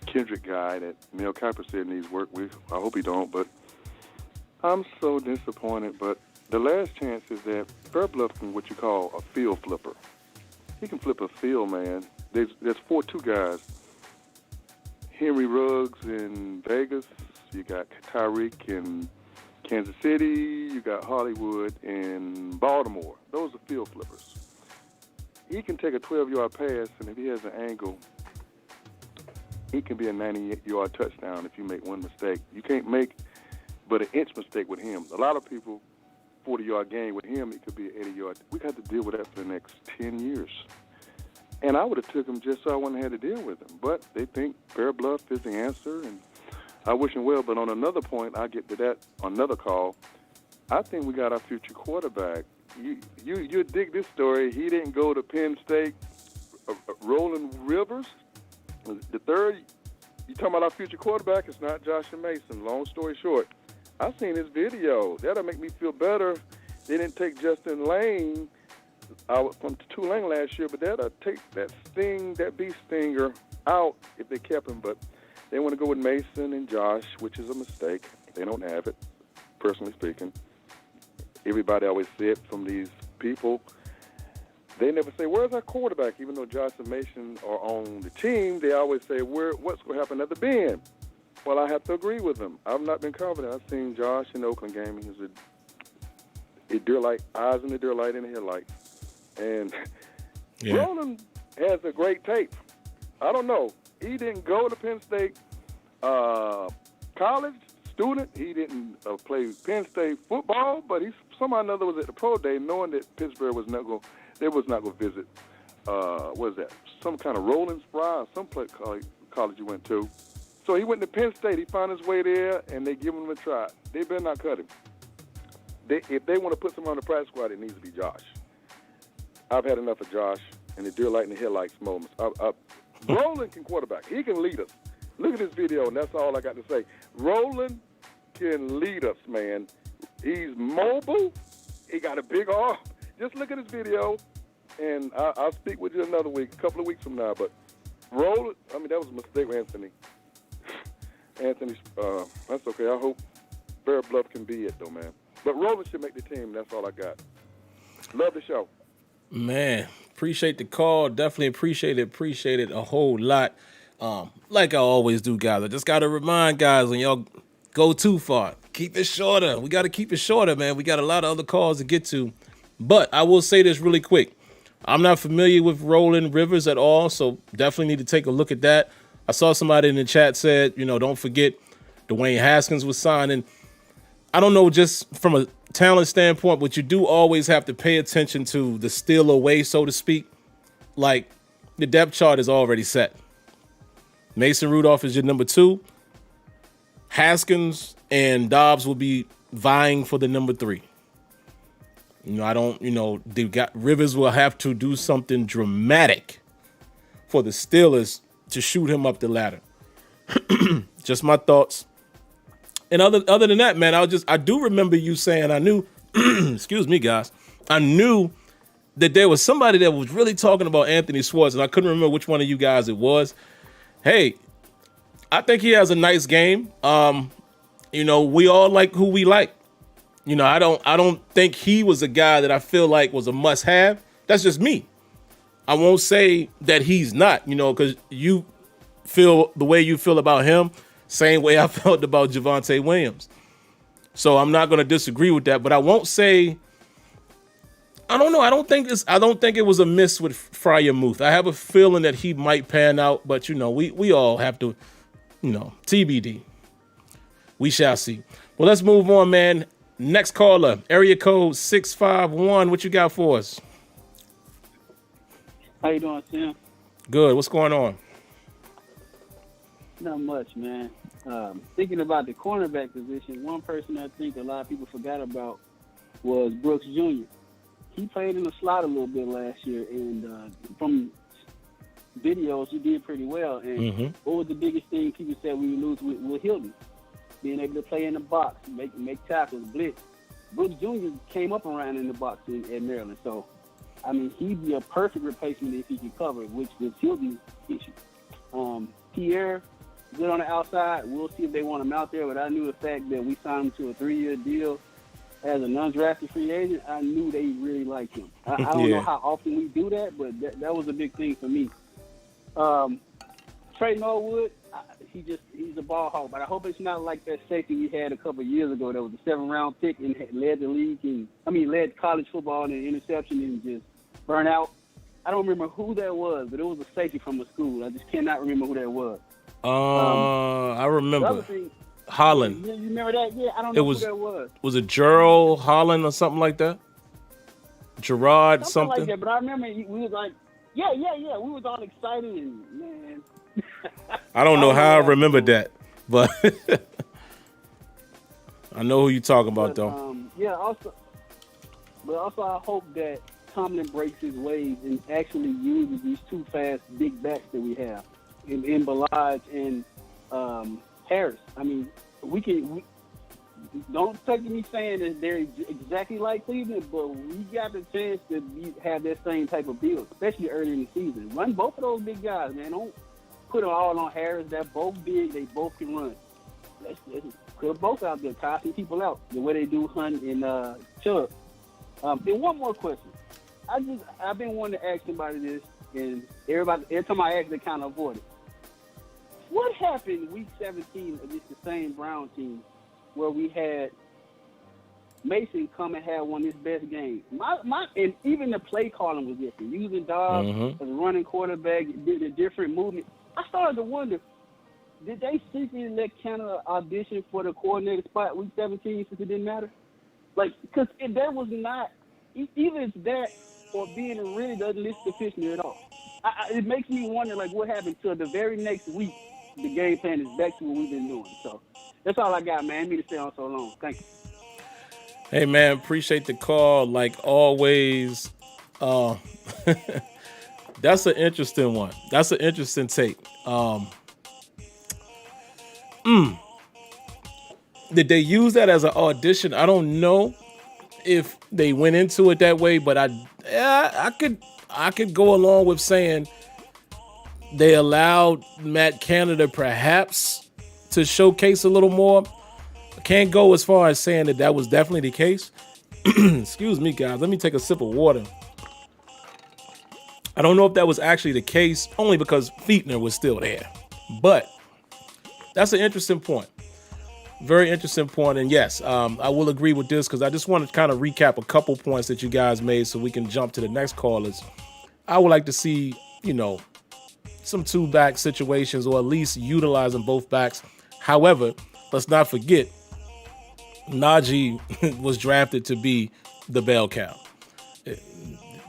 Kendrick guy that Mel Kiper said needs work with. I hope he don't, but I'm so disappointed. But the last chance is that Fairclough can what you call a field flipper. He can flip a field, man. There's 4-2 guys. Henry Ruggs in Vegas. You got Tyreek in Kansas City. You got Hollywood in Baltimore. Those are field flippers. He can take a 12-yard pass, and if he has an angle, he can be a 98-yard touchdown if you make one mistake. You can't make but an inch mistake with him. A lot of people, 40-yard gain with him, it could be an 80-yard. We got to deal with that for the next 10 years. And I would have took him just so I wouldn't have had to deal with him. But they think Bear Bluff is the answer, and I wish him well. But on another point, I'll get to that on another call. I think we got our future quarterback. You dig this story. He didn't go to Penn State. Roland Rivers, the third. You talking about our future quarterback? It's not Josh Mason. Long story short, I seen his video. That'll make me feel better. They didn't take Justin Lane from Tulane last year, but that'll take that bee stinger out if they kept him. But they want to go with Mason and Josh, which is a mistake. They don't have it, personally speaking. Everybody always said from these people, they never say, where's our quarterback? Even though Josh and Mason are on the team, they always say, what's going to happen at the bend? Well, I have to agree with them. I've not been confident. I've seen Josh in the Oakland game. He was a deer light, eyes in the deer light in the headlight. And Roland has a great tape. I don't know. He didn't go to Penn State college student. He didn't play Penn State football, but he somehow or another was at the pro day knowing that Pittsburgh was not going to visit, what is that, some kind of Roland Spry or some college he went to. So he went to Penn State. He found his way there, and they give him a try. They better not cut him. If they want to put someone on the practice squad, it needs to be Josh. I've had enough of Josh and the deer light in the headlights moments. Roland can quarterback. He can lead us. Look at this video, and that's all I got to say. Roland can lead us, man. He's mobile. He got a big arm. Just look at his video, and I'll speak with you another week, a couple of weeks from now. But Roland, that was a mistake with Anthony. Anthony's, that's okay. I hope Bear Bluff can be it, though, man. But Roland should make the team. That's all I got. Love the show. Man, appreciate the call. Definitely appreciate it a whole lot. Like I always do, guys. I just got to remind guys, when y'all go too far, keep it shorter. We got to keep it shorter, man. We got a lot of other calls to get to. But I will say this really quick. I'm not familiar with Roland Rivers at all, so definitely need to take a look at that. I saw somebody in the chat said, don't forget Dwayne Haskins was signed. And I don't know, just from a talent standpoint, but you do always have to pay attention to the steal away, so to speak. Like, the depth chart is already set. Mason Rudolph is your number 2. Haskins and Dobbs will be vying for the number 3. Rivers will have to do something dramatic for the Steelers to shoot him up the ladder. Just my thoughts. And other than that, man, I do remember you saying, I knew, excuse me, guys, I knew that there was somebody that was really talking about Anthony Schwartz, and I couldn't remember which one of you guys it was. Hey, I think he has a nice game. We all like who we like. I don't think he was a guy that I feel like was a must-have. That's just me. I won't say that he's not, because you feel the way you feel about him, same way I felt about Javonte Williams. So I'm not going to disagree with that, but I won't say, I don't know. I don't think it was a miss with Freiermuth. I have a feeling that he might pan out, but we all have to, TBD. We shall see. Well, let's move on, man. Next caller, area code 651. What you got for us? How you doing, Sam? Good. What's going on? Not much, man. Thinking about the cornerback position, one person I think a lot of people forgot about was Brooks Jr. He played in the slot a little bit last year, and from videos, he did pretty well. And what was the biggest thing people said we would lose with Hilton? Being able to play in the box, make tackles, blitz. Brooks Jr. came up around in the box at Maryland, so I mean he'd be a perfect replacement if he could cover, which was Hilton's issue. Pierre, good on the outside. We'll see if they want him out there, but I knew the fact that we signed him to a 3-year deal as an undrafted free agent, I knew they really liked him. I don't know how often we do that, but that was a big thing for me. Trey Norwood, he's a ball hog, but I hope it's not like that safety we had a couple of years ago that was a 7th-round pick and led the league led college football in interception and just burn out. I don't remember who that was, but it was a safety from a school. I just cannot remember who that was. I remember. Holland. You remember that? Yeah, I don't know who that was. Was it Gerald Holland or something like that? Gerard something? Like that, but I remember we was like, yeah. We was all excited and, man. I don't know how I remember that, but I know who you're talking about, though. Also I hope that Tomlin breaks his ways and actually uses these 2 fast big backs that we have in Balaj and Harris. I mean, don't take me saying that they're exactly like Cleveland, but we got the chance to have that same type of build, especially early in the season. Run both of those big guys, man. Don't put them all on Harris. They're both big. They both can run. Let's put them both out there, tie some people out the way they do Hunt and Chubb. Then one more question. I've been wanting to ask somebody this, and every time I ask, they kind of avoid it. What happened week 17 against the same Brown team where we had Mason come and have one of his best games? And even the play calling was different. Using Dobbs as a running quarterback, did a different movement. I started to wonder, did they secretly let Canada audition for the coordinator spot week 17 since it didn't matter? Because that was not, either it's that or being really doesn't listen to Fishner at all. It makes me wonder, what happened to the very next week. The game plan is back to what we've been doing. So that's all I got, man. I didn't mean to stay on so long. Thank you. Hey, man, appreciate the call. Like always, that's an interesting one. That's an interesting take. Did they use that as an audition? I don't know if they went into it that way, but I could go along with saying they allowed Matt Canada perhaps to showcase a little more. I can't go as far as saying that was definitely the case. Excuse me, guys. Let me take a sip of water. I don't know if that was actually the case, only because Fichtner was still there. But that's an interesting point. Very interesting point. And yes, I will agree with this because I just want to kind of recap a couple points that you guys made so we can jump to the next callers. I would like to see, some two-back situations or at least utilizing both backs. However, let's not forget, Najee was drafted to be the bell cow.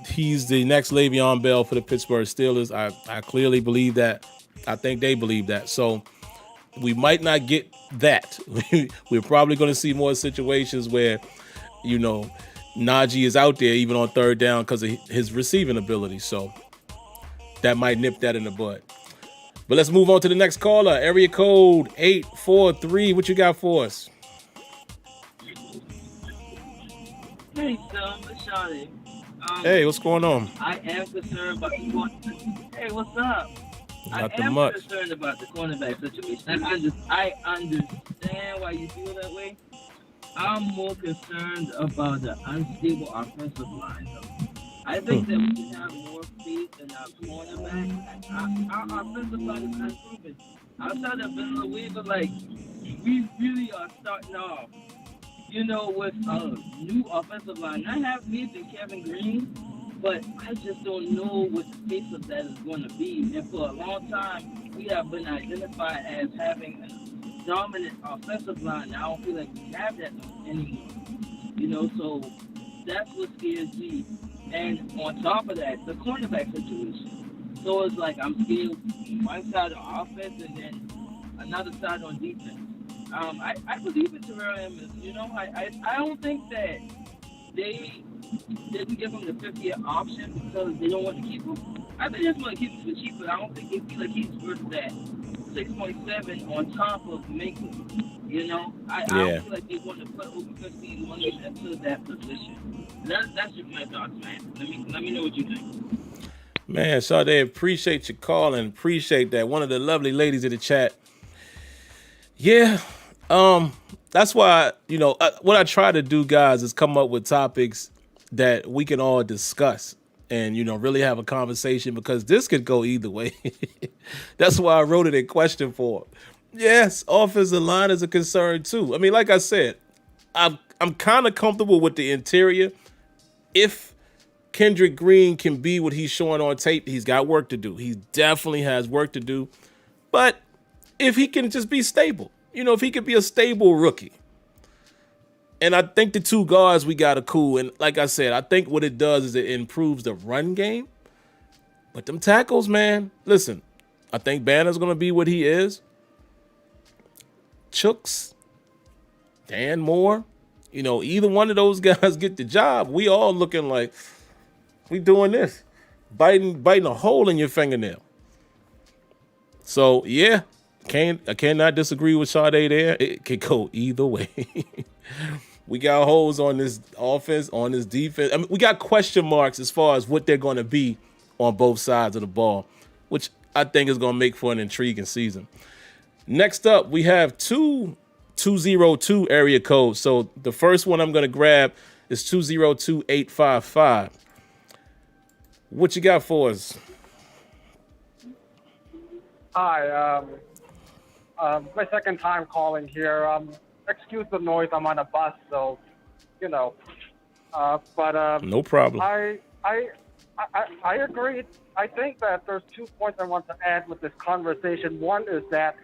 He's the next Le'Veon Bell for the Pittsburgh Steelers. I clearly believe that. I think they believe that. So we might not get that. We're probably going to see more situations where, Najee is out there even on third down because of his receiving ability. So that might nip that in the bud. But let's move on to the next caller. Area code 843. What you got for us? Hey, Sam, it's Shawty. Hey, what's going on? I am concerned about Hey, what's up? Nothing much. Concerned about the cornerback situation. I understand why you feel that way. I'm more concerned about the unstable offensive line, though. I think that we can have more faith in our cornerback. Our offensive line is unproven. Outside of Vanilla Weaver, we really are starting off, with a new offensive line. I have faith in Kevin Green, but I just don't know what the pace of that is going to be. And for a long time, we have been identified as having a dominant offensive line. I don't feel like we have that anymore. So that's what scares me. And on top of that, the cornerback situation. So it's like I'm scared one side on offense and then another side on defense. I believe in Terrell Edmunds. I don't think that they didn't give him the 50th option because they don't want to keep him. I think they just want to keep him for cheap, but I don't think they feel like he's worth that 6.7 on top of Minka. I don't feel like they want to put over 15 money into that position. That's just my thoughts, man. Let me know what you think. Man, Sade, appreciate your call and appreciate that. One of the lovely ladies in the chat. Yeah, that's why, what I try to do, guys, is come up with topics that we can all discuss and, really have a conversation because this could go either way. That's why I wrote it in question form. Yes, offensive line is a concern too. I mean, like I said, I'm kind of comfortable with the interior. If Kendrick Green can be what he's showing on tape, he's got work to do. He definitely has work to do. But if he can just be stable, if he could be a stable rookie. And I think the two guards we got are cool. And like I said, I think what it does is it improves the run game. But them tackles, man, listen, I think Banner's going to be what he is. Chooks, Dan Moore, either one of those guys get the job. We all looking like we doing this, biting a hole in your fingernail. So, yeah. I cannot disagree with Sade there. It could go either way. We got holes on this offense, on this defense. I mean, we got question marks as far as what they're going to be on both sides of the ball, which I think is going to make for an intriguing season. Next up, we have 202 area codes. So the first one I'm going to grab is 202855. What you got for us? Hi, my second time calling here. Excuse the noise. I'm on a bus, so but no problem. I agree. I think that there's 2 points I want to add with this conversation. One is that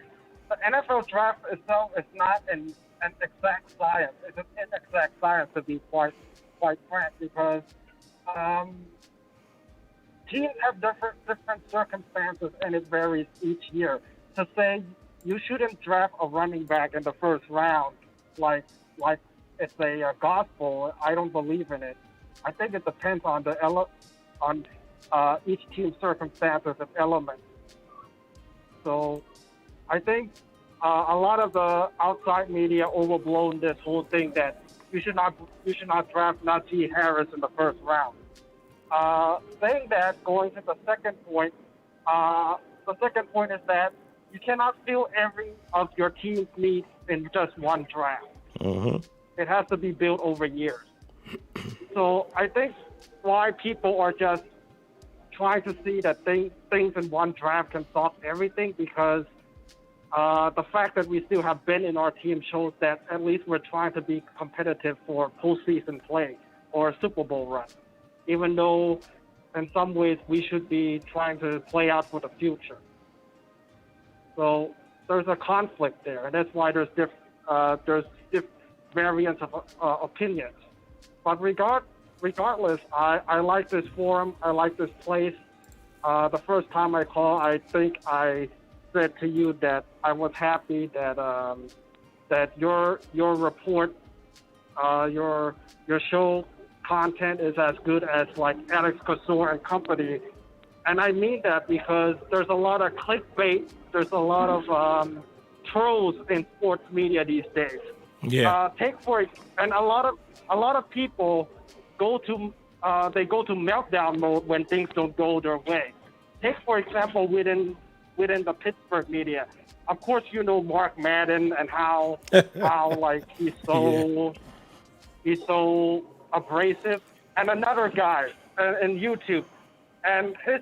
the NFL draft itself is not an exact science. It's an inexact science, to be quite frank, because teams have different circumstances, and it varies each year. To say you shouldn't draft a running back in the first round like it's a gospel, I don't believe in it. I think it depends on each team's circumstances and elements. So I think a lot of the outside media overblown this whole thing that you should not draft Najee Harris in the first round. Saying that, going to the second point is that you cannot fill every of your team's needs in just one draft. Mm-hmm. It has to be built over years. So I think why people are just trying to see that things in one draft can solve everything, because the fact that we still have Ben in our team shows that at least we're trying to be competitive for postseason play or a Super Bowl run. Even though in some ways we should be trying to play out for the future. So there's a conflict there, and that's why there's variance of opinions. But regardless, I like this forum. I like this place. The first time I called, I think I said to you that I was happy that that your report, your show content is as good as like Alex Kasor and company. And I mean that because there's a lot of clickbait. There's a lot of trolls in sports media these days. Yeah. And a lot of people go to meltdown mode when things don't go their way. Take for example within the Pittsburgh media. Of course, you know Mark Madden and how like he's so abrasive. And another guy in YouTube, and his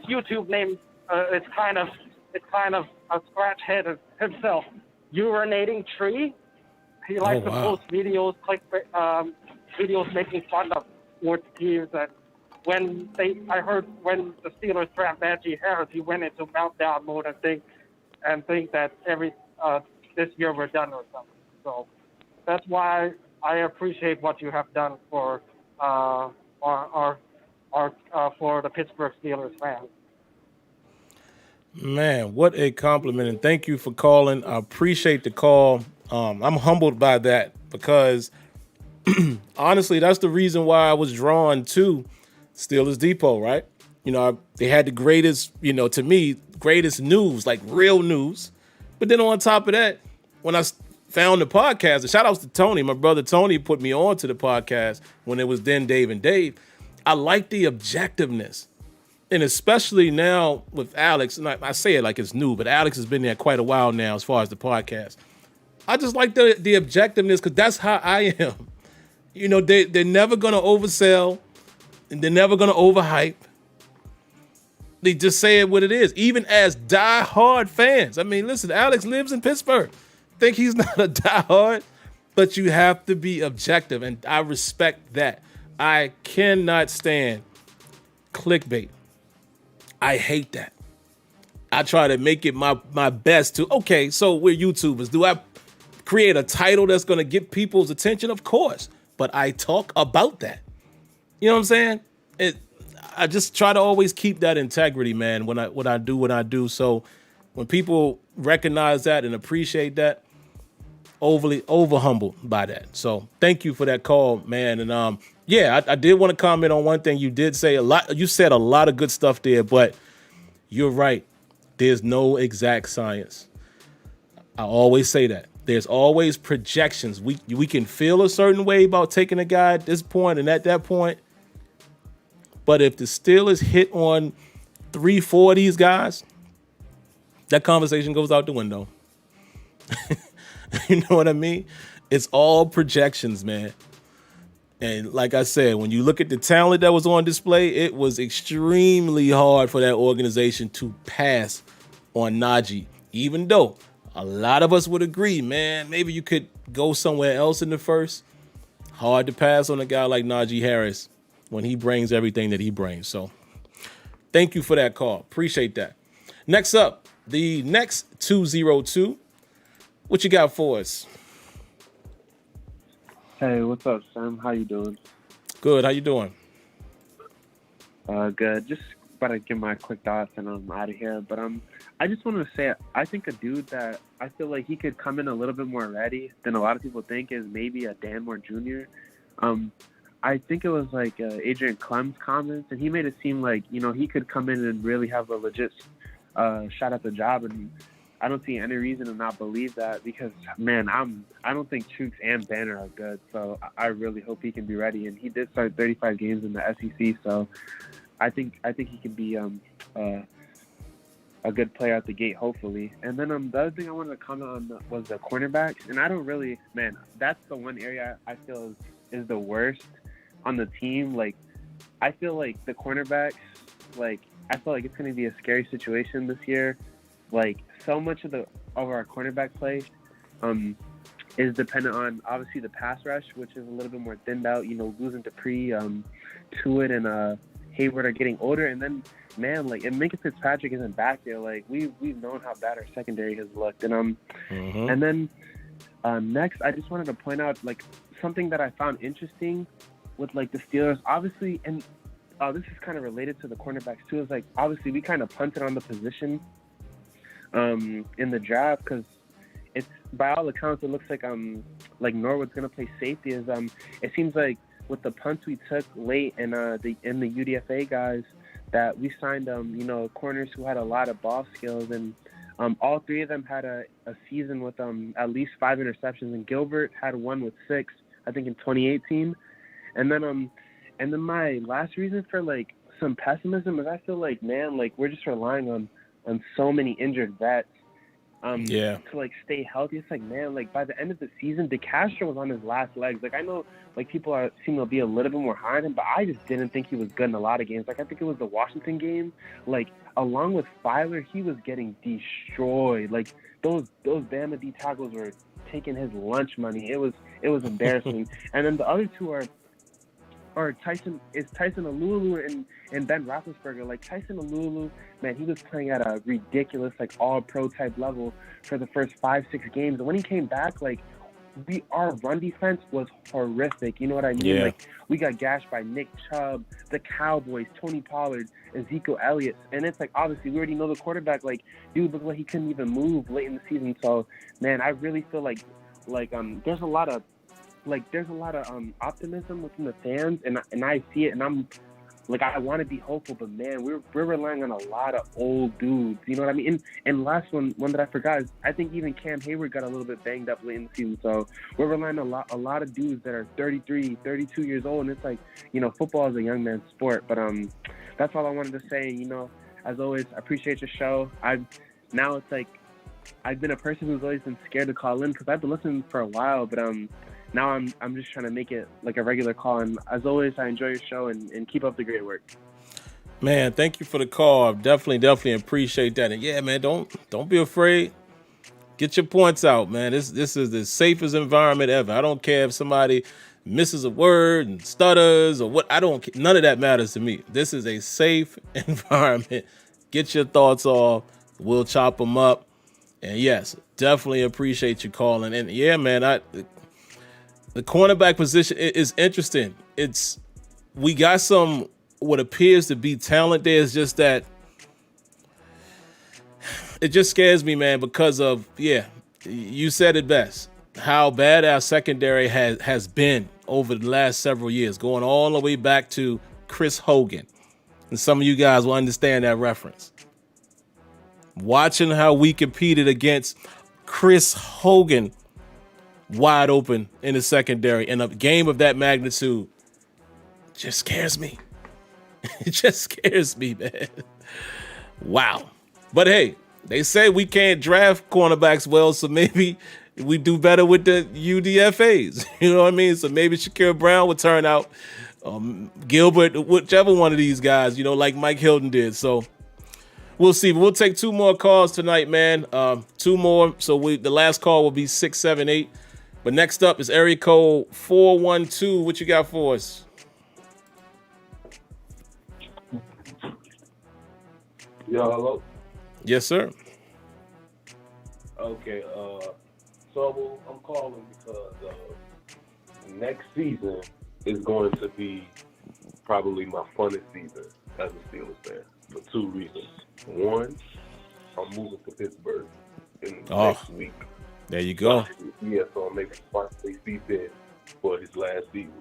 YouTube name it's kind of a scratch head of himself. Urinating Tree. He likes to post videos videos making fun of sports teams. And I heard when the Steelers draft Najee Harris, he went into meltdown mode and think that this year we're done or something. So that's why I appreciate what you have done for for the Pittsburgh Steelers fans. Man, what a compliment, and thank you for calling. I appreciate the call. I'm humbled by that because honestly, that's the reason why I was drawn to Steelers Depot, right? You know, they had the greatest, to me, greatest news, like real news. But then on top of that, when I found the podcast, and shout outs to Tony, my brother Tony put me on to the podcast when it was then Dave and Dave. I like the objectiveness. And especially now with Alex, and I say it like it's new, but Alex has been there quite a while now as far as the podcast. I just like the objectiveness because that's how I am. They're never going to oversell and they're never going to overhype. They just say it what it is, even as diehard fans. I mean, listen, Alex lives in Pittsburgh. Think he's not a diehard, but you have to be objective, and I respect that. I cannot stand clickbait. I hate that. I try to make it my best to, okay, so we're YouTubers. Do I create a title that's going to get people's attention? Of course. But I talk about that. You know what I'm saying? I just try to always keep that integrity, man, when I do. So when people recognize that and appreciate that, over humbled by that. So thank you for that call, man. And I did want to comment on one thing. You did say a lot. You said a lot of good stuff there, but you're right. There's no exact science. I always say that. There's always projections. We can feel a certain way about taking a guy at this point and at that point. But if the Steelers hit on 3-4 of these guys, that conversation goes out the window. You know what I mean? It's all projections, man. And like I said, when you look at the talent that was on display, it was extremely hard for that organization to pass on Najee, even though a lot of us would agree, man, maybe you could go somewhere else in the first. Hard to pass on a guy like Najee Harris when he brings everything that he brings. So thank you for that call. Appreciate that. Next up, the next 202. What you got for us? Hey, what's up, Sam? How you doing? Good. How you doing? Good. Just about to give my quick thoughts and I'm out of here. But I just want to say, I think a dude that I feel like he could come in a little bit more ready than a lot of people think is maybe a Dan Moore Jr. I think it was like Adrian Clem's comments, and he made it seem like, he could come in and really have a legit shot at the job. And I don't see any reason to not believe that because, man, I don't think Chooks and Banner are good. So I really hope he can be ready. And he did start 35 games in the SEC, so I think he can be a good player at the gate, hopefully. And then the other thing I wanted to comment on was the cornerbacks. And I don't really, man, that's the one area I feel is the worst on the team. Like, I feel like the cornerbacks, I feel like it's going to be a scary situation this year. Like, so much of our cornerback play is dependent on, obviously, the pass rush, which is a little bit more thinned out. Losing Dupree, Tuitt, Hayward are getting older, and then man, like if Minka Fitzpatrick isn't back there, like we've known how bad our secondary has looked, and and then next I just wanted to point out like something that I found interesting with like the Steelers, obviously, and this is kind of related to the cornerbacks too. Is like obviously we kind of punted on the position in the draft because it's by all accounts it looks like Norwood's gonna play safety. It seems like with the punts we took late and the UDFA guys that we signed corners who had a lot of ball skills, and all three of them had a season with at least 5 interceptions, and Gilbert had one with 6, I think in 2018. And then my last reason for like some pessimism is I feel like, man, like we're just relying on so many injured vets to like stay healthy. It's like, man, like by the end of the season, DeCastro was on his last legs. Like I know like people seem to be a little bit more high on him, but I just didn't think he was good in a lot of games. Like I think it was the Washington game, like along with Filer, he was getting destroyed. Like those Bama D tackles were taking his lunch money. It was embarrassing. And then the other two are Tyson Alulu and Ben Roethlisberger. Like Tyson Alulu, man, he was playing at a ridiculous like all-pro type level for the first 5-6 games. And when he came back, like our run defense was horrific. You know what I mean? Yeah. Like we got gashed by Nick Chubb, the Cowboys, Tony Pollard, Ezekiel Elliott, and it's like obviously we already know the quarterback. Like dude looked like he couldn't even move late in the season. So man, I really feel like there's a lot of optimism within the fans, and I see it, and I'm like I want to be hopeful, but man, we're relying on a lot of old dudes. You know what I mean? And last one that I forgot is I think even Cam Hayward got a little bit banged up late in the season, so we're relying on a lot of dudes that are 33, 32 years old, and it's like football is a young man's sport. But that's all I wanted to say. As always, I appreciate your show. Now it's like I've been a person who's always been scared to call in because I've been listening for a while, but now I'm just trying to make it like a regular call. And as always, I enjoy your show and keep up the great work. Man, thank you for the call. I definitely appreciate that. And yeah, man, don't be afraid. Get your points out, man. This is the safest environment ever. I don't care if somebody misses a word and stutters or what. None of that matters to me. This is a safe environment. Get your thoughts off. We'll chop them up. And yes, definitely appreciate you calling. And yeah, man, the cornerback position is interesting. We got some what appears to be talent there. It's just that it just scares me, man, because of you said it best. How bad our secondary has been over the last several years, going all the way back to Chris Hogan. And some of you guys will understand that reference. Watching how we competed against Chris Hogan wide open in the secondary in a game of that magnitude just scares me. It just scares me, man. Wow. But hey, they say we can't draft cornerbacks well, so maybe we do better with the UDFAs. You know what I mean? So maybe Shaquille Brown would turn out, Gilbert, whichever one of these guys, like Mike Hilton did. So we'll see. We'll take 2 more calls tonight, man. 2 more. So the last call will be 678. But next up is area code 412. What you got for us? Yeah, hello? Yes, sir. Okay, so I'm calling because next season is going to be probably my funnest season as a Steelers fan for 2 reasons. One, I'm moving to Pittsburgh in next week. There you go. Yeah, so I'm making a seat there for his last season.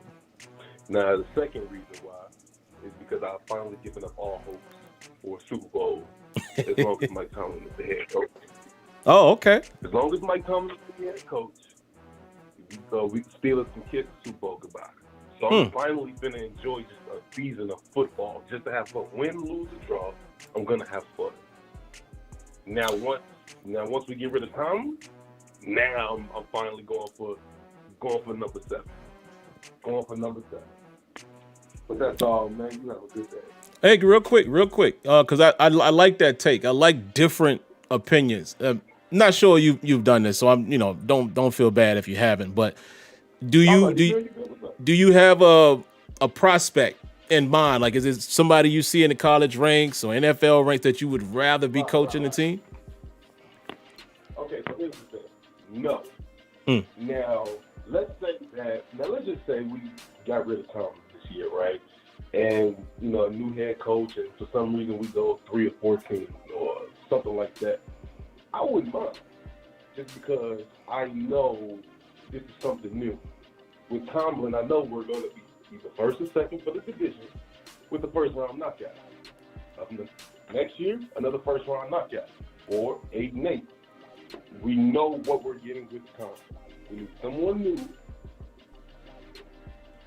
Now, the second reason why is because I've finally given up all hopes for a Super Bowl as long as Mike Tomlin is the head coach. Oh, okay. As long as Mike Tomlin is the head coach, we Steelers can kiss the Super Bowl goodbye. So I'm finally going to enjoy just a season of football, just to have fun. Win, lose, or draw, I'm going to have fun. Now once we get rid of Tomlin, now I'm finally going for number 7. Going for number 7. But that's all, man. You have a good day. Hey, real quick, because I like that take. I like different opinions. Not sure you've done this, so I'm don't feel bad if you haven't. But do you have a prospect in mind? Like, is it somebody you see in the college ranks or NFL ranks that you would rather be coaching the team? Okay, so here's the thing. No. Now, let's just say we got rid of Tom this year, right? And, you know, a new head coach, and for some reason we go 3 or 14 or something like that. I wouldn't mind, just because I know this is something new. With Tomlin, I know we're going to be either first or second for the division with the first round knockout. Next year, another first round knockout, or 8-8. We know what we're getting with Tomlin. We need someone new,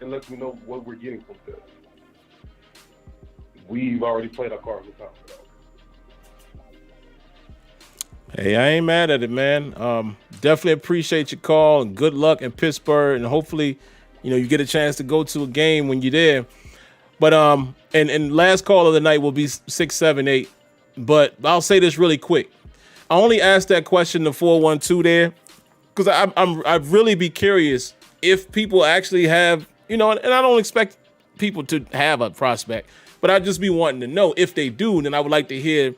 and let me know what we're getting from them. We've already played our cards with Tomlin. Hey, I ain't mad at it, man. Definitely appreciate your call, and good luck in Pittsburgh, and hopefully, you know, you get a chance to go to a game when you're there. But and last call of the night will be 678. But I'll say this really quick. I only asked that question to 412 there because I'd really be curious if people actually have, you know, and I don't expect people to have a prospect, but I'd just be wanting to know if they do. Then I would like to hear,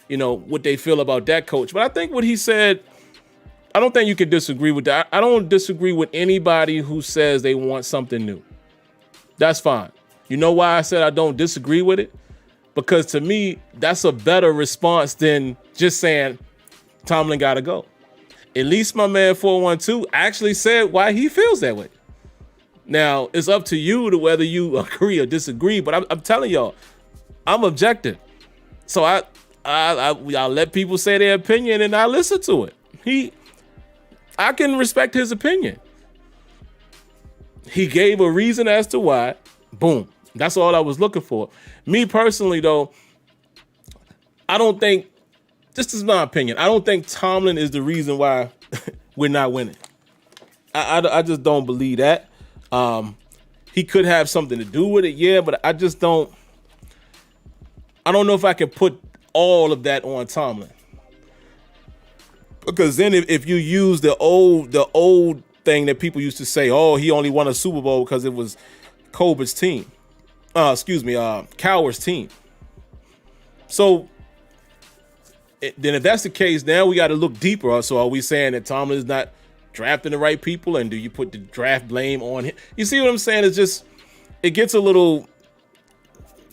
you know, what they feel about that coach. But I think what he said, I don't think you can disagree with that. I don't disagree with anybody who says they want something new. That's fine. You know why I said I don't disagree with it? Because to me, that's a better response than just saying Tomlin got to go. At least my man 412 actually said why he feels that way. Now, it's up to you to whether you agree or disagree, but I'm telling y'all, I'm objective. So I'll let people say their opinion and I listen to it. I can respect his opinion. He gave a reason as to why. Boom. That's all I was looking for. Me personally, though, I don't think, this is my opinion, I don't think Tomlin is the reason why we're not winning. I just don't believe that. He could have something to do with it, yeah, but I don't know if I can put all of that on Tomlin. Because then if you use the old thing that people used to say, oh, he only won a Super Bowl because it was Colbert's team. Cowher's team. So then if that's the case, now we got to look deeper. So are we saying that Tomlin is not drafting the right people? And do you put the draft blame on him? You see what I'm saying? It's just, it gets a little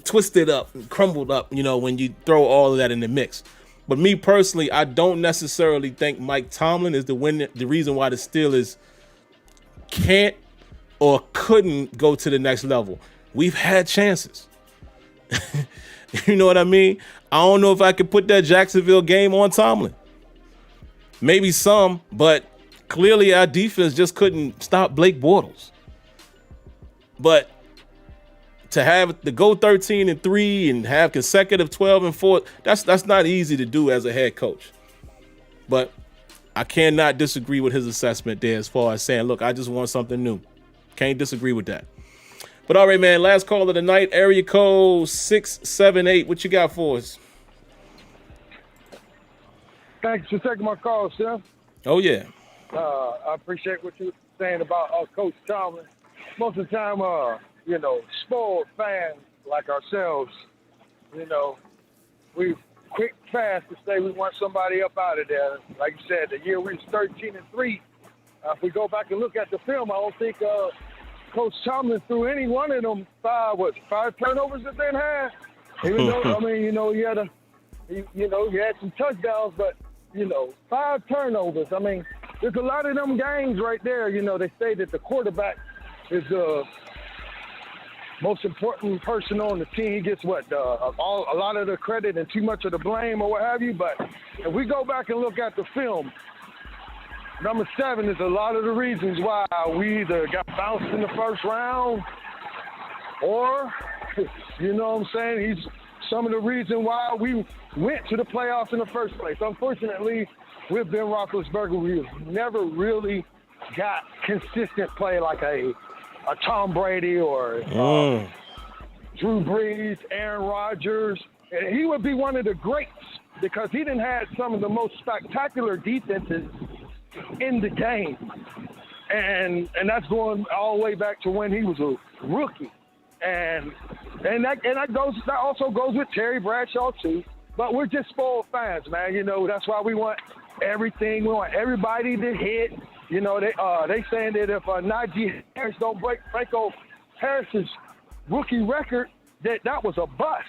twisted up and crumbled up, you know, when you throw all of that in the mix. But me personally, I don't necessarily think Mike Tomlin is the reason why the Steelers can't or couldn't go to the next level. We've had chances. You know what I mean? I don't know if I could put that Jacksonville game on Tomlin. Maybe some, but clearly our defense just couldn't stop Blake Bortles. But to go 13-3 and have consecutive 12-4, that's not easy to do as a head coach. But I cannot disagree with his assessment there as far as saying, look, I just want something new. Can't disagree with that. But all right, man, last call of the night, area code 678. What you got for us? Thanks for taking my call, sir. Oh, yeah. I appreciate what you're saying about Coach Tomlin. Most of the time, you know, spoiled fans like ourselves, you know, we quick, fast to say we want somebody up out of there. Like you said, the year we was 13-3. If we go back and look at the film, I don't think Coach Tomlin threw any one of them five turnovers that they had. Even though, I mean, you know, he had some touchdowns, but, you know, 5 turnovers. I mean, there's a lot of them games right there. You know, they say that the quarterback is the most important person on the team. He gets a lot of the credit and too much of the blame or what have you. But if we go back and look at the film, number 7 is a lot of the reasons why we either got bounced in the first round or, you know what I'm saying, he's some of the reason why we went to the playoffs in the first place. Unfortunately, with Ben Roethlisberger, we never really got consistent play like a Tom Brady or Drew Brees, Aaron Rodgers. And he would be one of the greats because he didn't have some of the most spectacular defenses in the game. And that's going all the way back to when he was a rookie. And And that also goes with Terry Bradshaw too. But we're just spoiled fans, man. You know, that's why we want everything. We want everybody to hit. You know, they saying that if Najee Harris don't break Franco Harris's rookie record, that was a bust.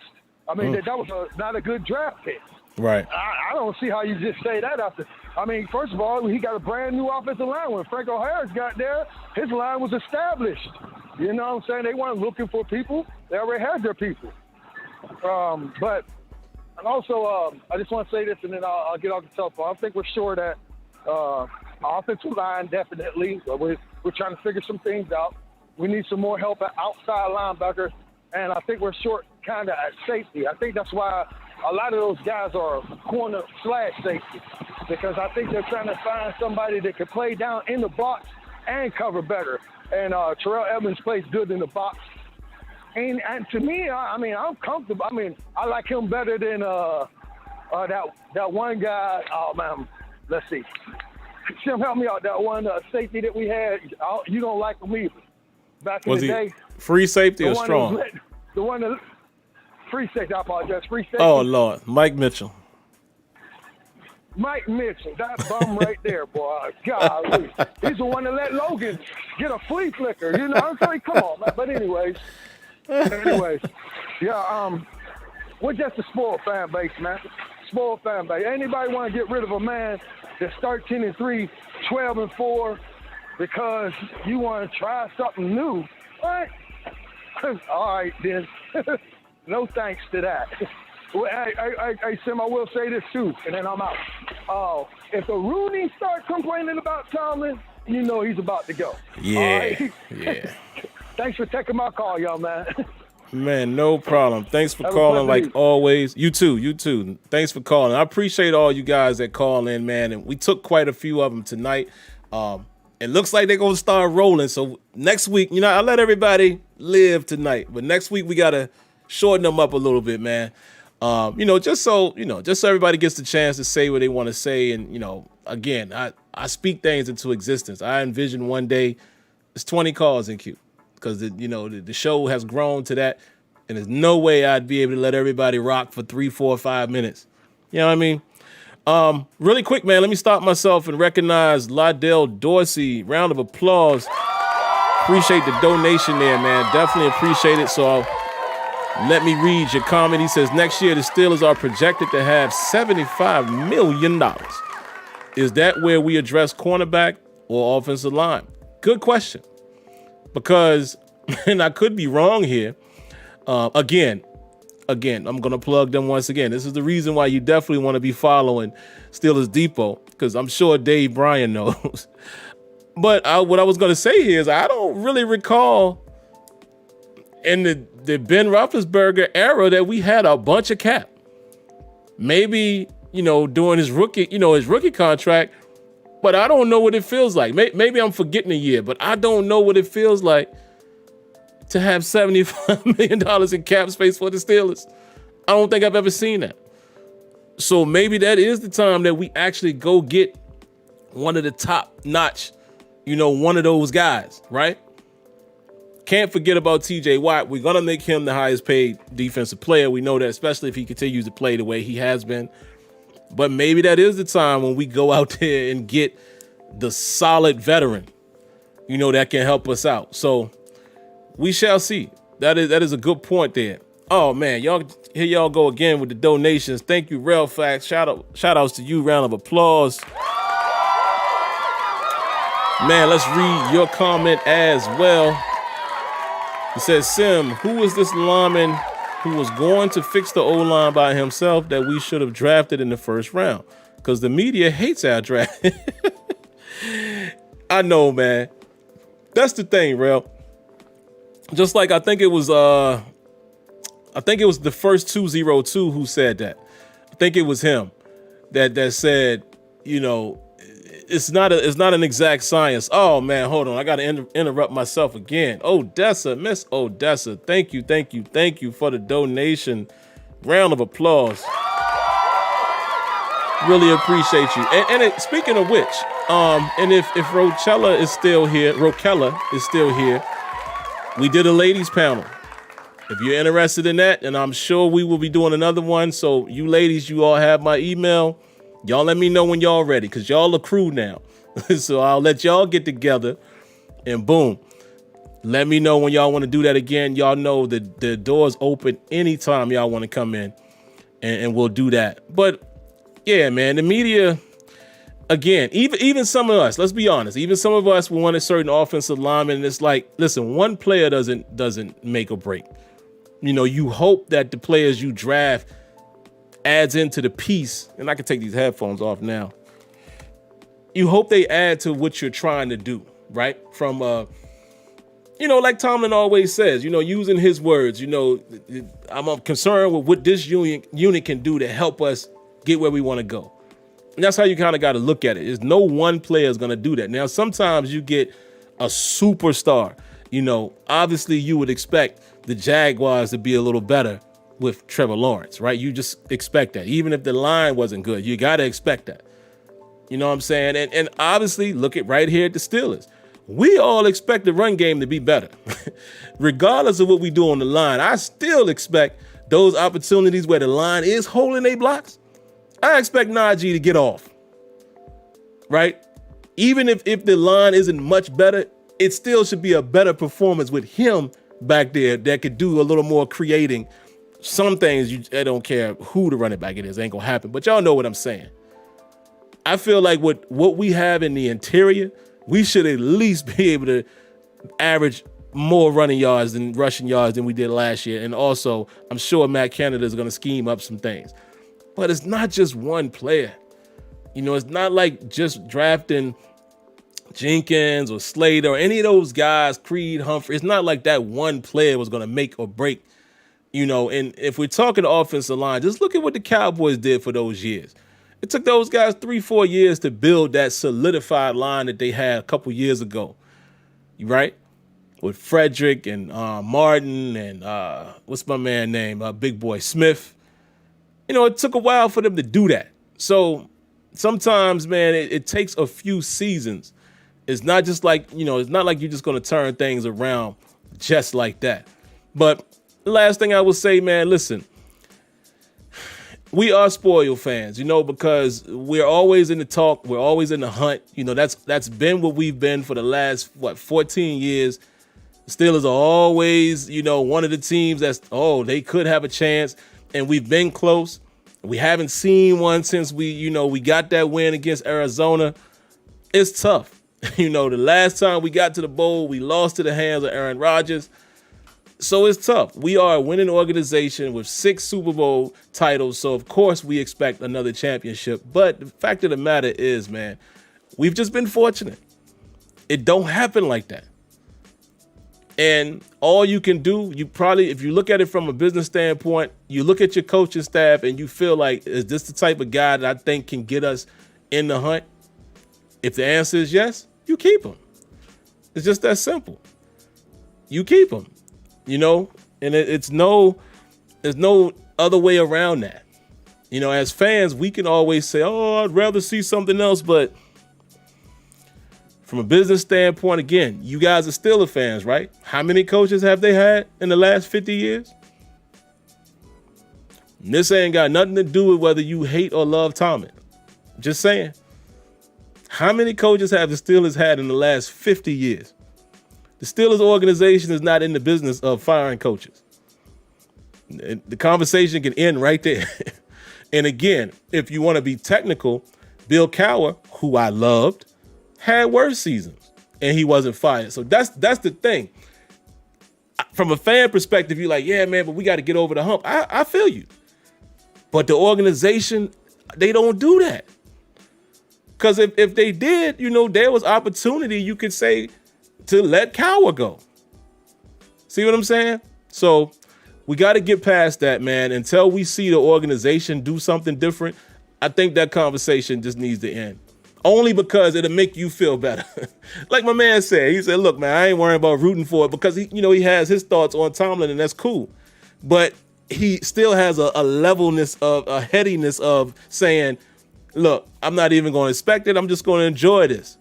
I mean, that was not a good draft pick. Right. I don't see how you just say that after. I mean, first of all, he got a brand new offensive line. When Franco Harris got there, his line was established. You know what I'm saying? They weren't looking for people. They already had their people. And also, I just want to say this, and then I'll get off the telephone. I think we're sure that offensive line definitely. We're trying to figure some things out. We need some more help at outside linebacker, and I think we're short kind of at safety. I think that's why a lot of those guys are corner/safety, because I think they're trying to find somebody that can play down in the box and cover better. And Terrell Edmunds plays good in the box. And to me, I mean, I'm comfortable. I mean, I like him better than that one guy. Oh, man, let's see. Sim, help me out. That one safety that we had, you don't like him either. Back in the day. Free safety or strong? The one that free safety, I apologize. Free safety. Oh, Lord. Mike Mitchell. Mike Mitchell, that bum right there, boy. Golly. He's the one that let Logan get a flea flicker. You know, I'm saying, come on, man. But anyways, yeah, we're just a spoiled fan base, man. Spoiled fan base. Anybody want to get rid of a man that's 13-3, 12-4, because you want to try something new? What? All right, then. No thanks to that. Well, hey, Sim, I will say this too, and then I'm out. If the Rooney start complaining about Tomlin, you know he's about to go. Yeah, right? yeah. Thanks for taking my call, young man. Man, no problem. Thanks for calling, like always. You too. Thanks for calling. I appreciate all you guys that call in, man. And we took quite a few of them tonight. It looks like they're going to start rolling. So next week, you know, I let everybody live tonight. But next week, we got to shorten them up a little bit, man. Just so everybody gets the chance to say what they want to say. And, you know, again, I speak things into existence. I envision one day it's 20 calls in queue. Because, the show has grown to that, and there's no way I'd be able to let everybody rock for 3, 4, 5 minutes. You know what I mean? Really quick, man, let me stop myself and recognize Lydell Dorsey. Round of applause. Appreciate the donation there, man. Definitely appreciate it. So let me read your comment. He says, next year the Steelers are projected to have $75 million. Is that where we address cornerback or offensive line? Good question. Because, and I could be wrong here, again, I'm going to plug them once again. This is the reason why you definitely want to be following Steelers Depot, because I'm sure Dave Bryan knows. But what I was going to say here is I don't really recall in the Ben Roethlisberger era that we had a bunch of cap. Maybe, during his rookie contract, but I don't know what it feels like. Maybe I'm forgetting a year, but I don't know what it feels like to have $75 million in cap space for the Steelers. I don't think I've ever seen that. So maybe that is the time that we actually go get one of the top notch, one of those guys, right? Can't forget about TJ Watt. We're going to make him the highest paid defensive player. We know that, especially if he continues to play the way he has been. But maybe that is the time when we go out there and get the solid veteran, that can help us out. So we shall see. That is a good point there. Oh man, here y'all go again with the donations. Thank you, Real Facts. Shout outs to you. Round of applause. Man, let's read your comment as well. It says, Sim, who is this lineman who was going to fix the O-line by himself that we should have drafted in the first round? Because the media hates our draft. I know, man. That's the thing, Real. Just like I think it was the first 202 who said that. I think it was him that said, it's not an exact science. Oh man, hold on. I got to interrupt myself again. Miss Odessa. Thank you for the donation. Round of applause. Really appreciate you. And speaking of which, and if Rochella is still here, we did a ladies panel. If you're interested in that, and I'm sure we will be doing another one. So you ladies, you all have my email. Y'all let me know when y'all ready, because y'all a crew now. So I'll let y'all get together and boom. Let me know when y'all want to do that again. Y'all know that the door's open anytime y'all want to come in and we'll do that. But yeah, man, the media, again, even some of us, let's be honest, even some of us will want a certain offensive lineman. And it's like, listen, one player doesn't make or break. You know, you hope that the players you draft adds into the piece, and I can take these headphones off now. You hope they add to what you're trying to do, right? From, like Tomlin always says, using his words, I'm concerned with what this unit can do to help us get where we want to go. And that's how you kind of got to look at it. There's no one player is going to do that. Now, sometimes you get a superstar. Obviously you would expect the Jaguars to be a little better with Trevor Lawrence, right? You just expect that. Even if the line wasn't good, you got to expect that. You know what I'm saying? And obviously, look at right here at the Steelers. We all expect the run game to be better. Regardless of what we do on the line, I still expect those opportunities where the line is holding their blocks. I expect Najee to get off, right? Even if the line isn't much better, it still should be a better performance with him back there that could do a little more creating. Some things I don't care who the running back it is, ain't gonna happen. But y'all know what I'm saying. I feel like what we have in the interior, we should at least be able to average more running yards and rushing yards than we did last year. And also, I'm sure Matt Canada is going to scheme up some things. But it's not just one player. It's not like just drafting Jenkins or Slater or any of those guys, Creed, Humphrey. It's not like that one player was going to make or break. And if we're talking offensive line, just look at what the Cowboys did for those years. It took those guys 3-4 years to build that solidified line that they had a couple years ago, right? With Frederick and Martin and what's my man name? Big Boy Smith. It took a while for them to do that. So sometimes, man, it takes a few seasons. It's not just like, it's not like you're just going to turn things around just like that. But the last thing I will say, man, listen. We are spoiled fans, because we're always in the talk. We're always in the hunt. That's been what we've been for the last, 14 years. The Steelers are always, one of the teams they could have a chance. And we've been close. We haven't seen one since we got that win against Arizona. It's tough. The last time we got to the bowl, we lost to the hands of Aaron Rodgers. So it's tough. We are a winning organization with 6 Super Bowl titles. So, of course, we expect another championship. But the fact of the matter is, man, we've just been fortunate. It don't happen like that. And all you can do, if you look at it from a business standpoint, you look at your coaching staff and you feel like, is this the type of guy that I think can get us in the hunt? If the answer is yes, you keep him. It's just that simple. You keep him. And there's no other way around that. As fans, we can always say, I'd rather see something else. But from a business standpoint, again, you guys are Steelers fans, right? How many coaches have they had in the last 50 years? And this ain't got nothing to do with whether you hate or love Tomlin. Just saying. How many coaches have the Steelers had in the last 50 years? The Steelers organization is not in the business of firing coaches. The conversation can end right there. And again, if you want to be technical, Bill Cowher, who I loved, had worse seasons and he wasn't fired. So that's the thing. From a fan perspective, you're like, yeah, man, but we got to get over the hump. I feel you. But the organization, they don't do that. Because if they did, there was opportunity, you could say, to let Cowher go. See what I'm saying? So we got to get past that, man. Until we see the organization do something different, I think that conversation just needs to end. Only because it'll make you feel better. Like my man said, he said, look, man, I ain't worrying about rooting for it because he has his thoughts on Tomlin and that's cool. But he still has a levelness of a headiness of saying, look, I'm not even going to expect it. I'm just going to enjoy this.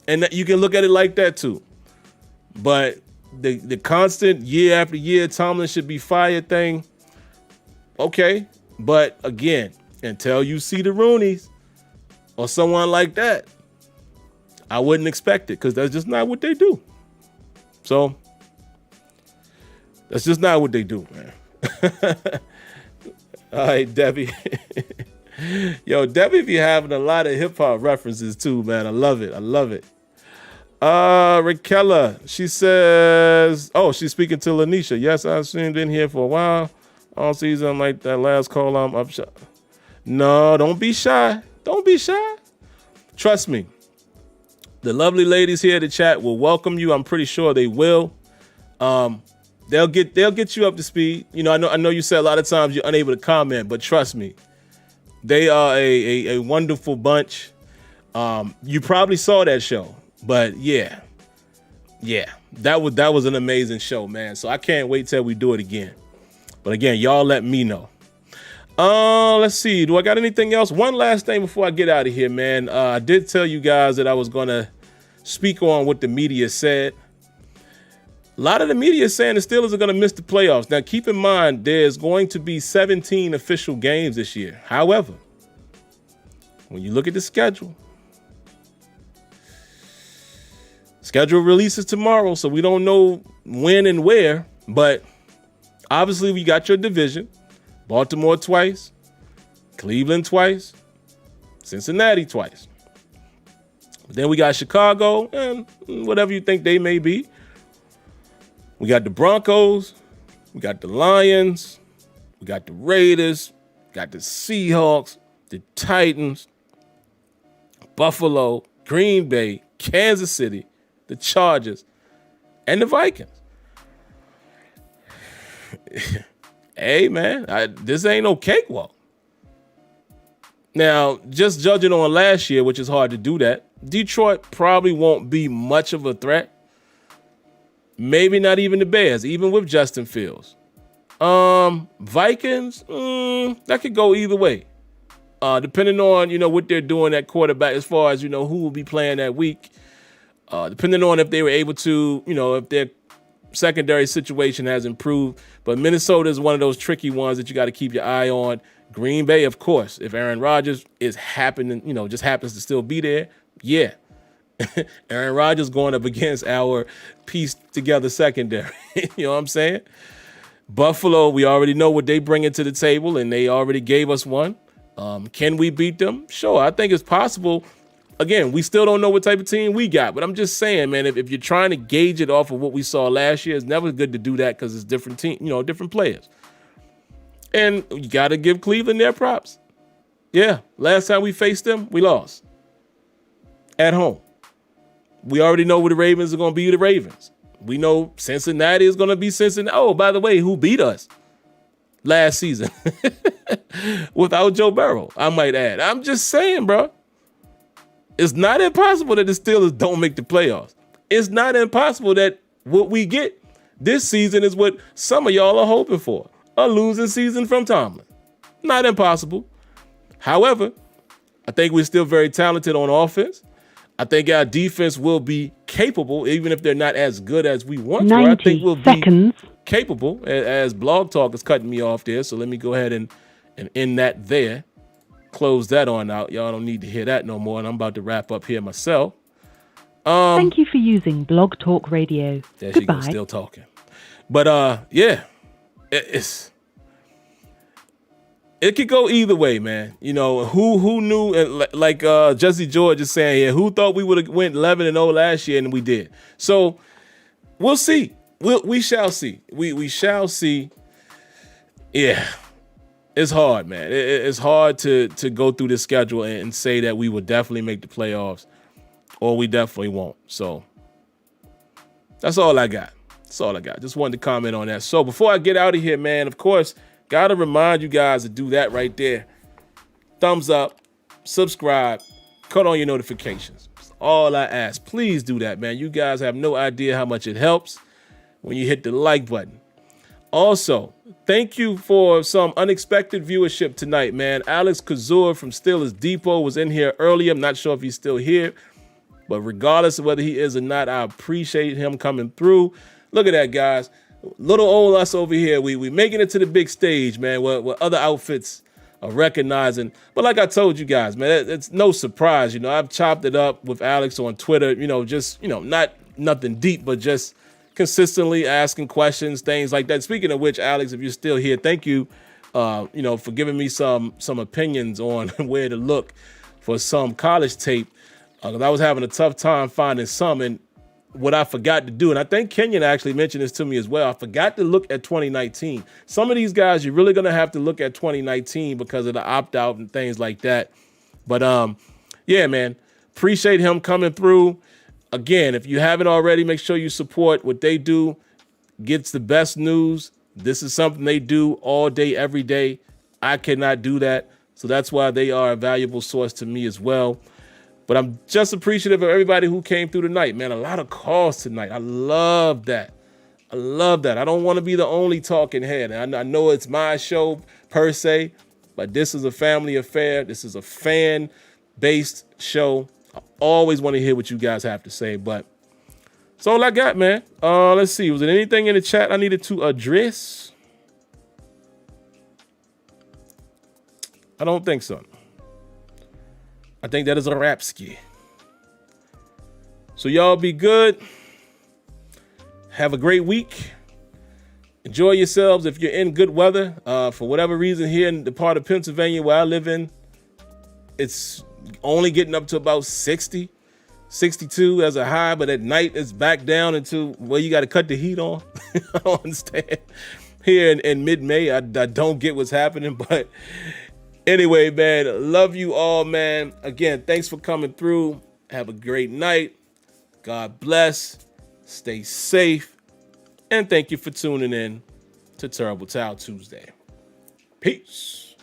And you can look at it like that too. But the constant year after year Tomlin should be fired thing. Okay, but again, until you see the Rooneys or someone like that, I wouldn't expect it because that's just not what they do. So that's just not what they do, man. All right, Debbie. Yo, Debbie be having a lot of hip hop references too, man. I love it. I love it. Raquella, she says, oh, she's speaking to Lanisha. Yes, I've seen been here for a while. All season, like that last call, I'm up shy. No, don't be shy. Don't be shy. Trust me. The lovely ladies here at the chat will welcome you. I'm pretty sure they will. They'll get you up to speed. You know, I know you said a lot of times you're unable to comment, but trust me, they are a wonderful bunch. You probably saw that show, but yeah, that was an amazing show, man. So I can't wait till we do it again. But again, y'all let me know. Let's see. Do I got anything else? One last thing before I get out of here, man. I did tell you guys that I was going to speak on what the media said. A lot of the media is saying the Steelers are going to miss the playoffs. Now, keep in mind, there's going to be 17 official games this year. However, when you look at the schedule releases tomorrow, so we don't know when and where, but obviously we got your division. Baltimore twice, Cleveland twice, Cincinnati twice. Then we got Chicago and whatever you think they may be. We got the Broncos, we got the Lions, we got the Raiders, got the Seahawks, the Titans, Buffalo, Green Bay, Kansas City, the Chargers, and the Vikings. Hey, man, this ain't no cakewalk. Now, just judging on last year, which is hard to do that, Detroit probably won't be much of a threat. Maybe not even the Bears, even with Justin Fields. Vikings, that could go either way. Depending on, what they're doing at quarterback as far as, who will be playing that week. Depending on if they were able to, if their secondary situation has improved. But Minnesota is one of those tricky ones that you got to keep your eye on. Green Bay, of course, if Aaron Rodgers just happens to still be there, yeah. Aaron Rodgers going up against our pieced together secondary. You know what I'm saying? Buffalo, we already know what they bring to the table, and they already gave us one. Can we beat them? Sure, I think it's possible. Again, we still don't know what type of team we got, but I'm just saying, man, if you're trying to gauge it off of what we saw last year, it's never good to do that because it's different team, different players. And you got to give Cleveland their props. Yeah, last time we faced them, we lost at home. We already know what the Ravens are going to be the Ravens. We know Cincinnati is going to be Cincinnati. Oh, by the way, who beat us last season without Joe Burrow, I might add. I'm just saying, bro. It's not impossible that the Steelers don't make the playoffs. It's not impossible that what we get this season is what some of y'all are hoping for. A losing season from Tomlin. Not impossible. However, I think we're still very talented on offense. I think our defense will be capable, even if they're not as good as we want to. I think we'll be capable, as Blog Talk is cutting me off there. So let me go ahead and end that there. Close that on out. Y'all don't need to hear that no more. And I'm about to wrap up here myself. Thank you for using Blog Talk Radio. There she goes, still talking. But yeah, it could go either way, man. Who knew? Like Jesse George is saying here, who thought we would have went 11-0 last year, and we did. So we'll see. We shall see. We shall see. Yeah. It's hard, man. It's hard to go through the schedule and say that we will definitely make the playoffs or we definitely won't. So that's all I got. That's all I got. Just wanted to comment on that. So before I get out of here, man, of course, got to remind you guys to do that right there. Thumbs up, subscribe, cut on your notifications. That's all I ask. Please do that, man. You guys have no idea how much it helps when you hit the like button. Also, thank you for some unexpected viewership tonight, man. Alex Kazur from Steelers Depot was in here earlier. I'm not sure if he's still here, but regardless of whether he is or not, I appreciate him coming through. Look at that, guys. Little old us over here. We making it to the big stage, man, where other outfits are recognizing. But like I told you guys, man, it's no surprise. You know, I've chopped it up with Alex on Twitter, you know, just, you know, not nothing deep, but just consistently asking questions, things like that. Speaking of which, Alex, if you're still here, thank you, you know, for giving me some opinions on where to look for some college tape. 'Cause I was having a tough time finding some, and what I forgot to do, and I think Kenyon actually mentioned this to me as well, I forgot to look at 2019. Some of these guys, you're really going to have to look at 2019 because of the opt-out and things like that. But, yeah, man, appreciate him coming through. Again, if you haven't already, make sure you support what they do. Gets the best news. This is something they do all day, every day. I cannot do that. So that's why they are a valuable source to me as well. But I'm just appreciative of everybody who came through tonight, man. A lot of calls tonight. I love that. I love that. I don't want to be the only talking head. And I know it's my show per se, but this is a family affair. This is a fan-based show. I always want to hear what you guys have to say, but that's all I got, man. Let's see. Was there anything in the chat I needed to address? I don't think so. I think that is a wrapski. So y'all be good. Have a great week. Enjoy yourselves if you're in good weather. For whatever reason here in the part of Pennsylvania where I live in, it's only getting up to about 60, 62 as a high, but at night it's back down into where you got to cut the heat on. I don't understand. Here in mid-May, I don't get what's happening, but anyway, man, love you all, man. Again, thanks for coming through. Have a great night. God bless. Stay safe. And thank you for tuning in to Terrible Towel Tuesday. Peace.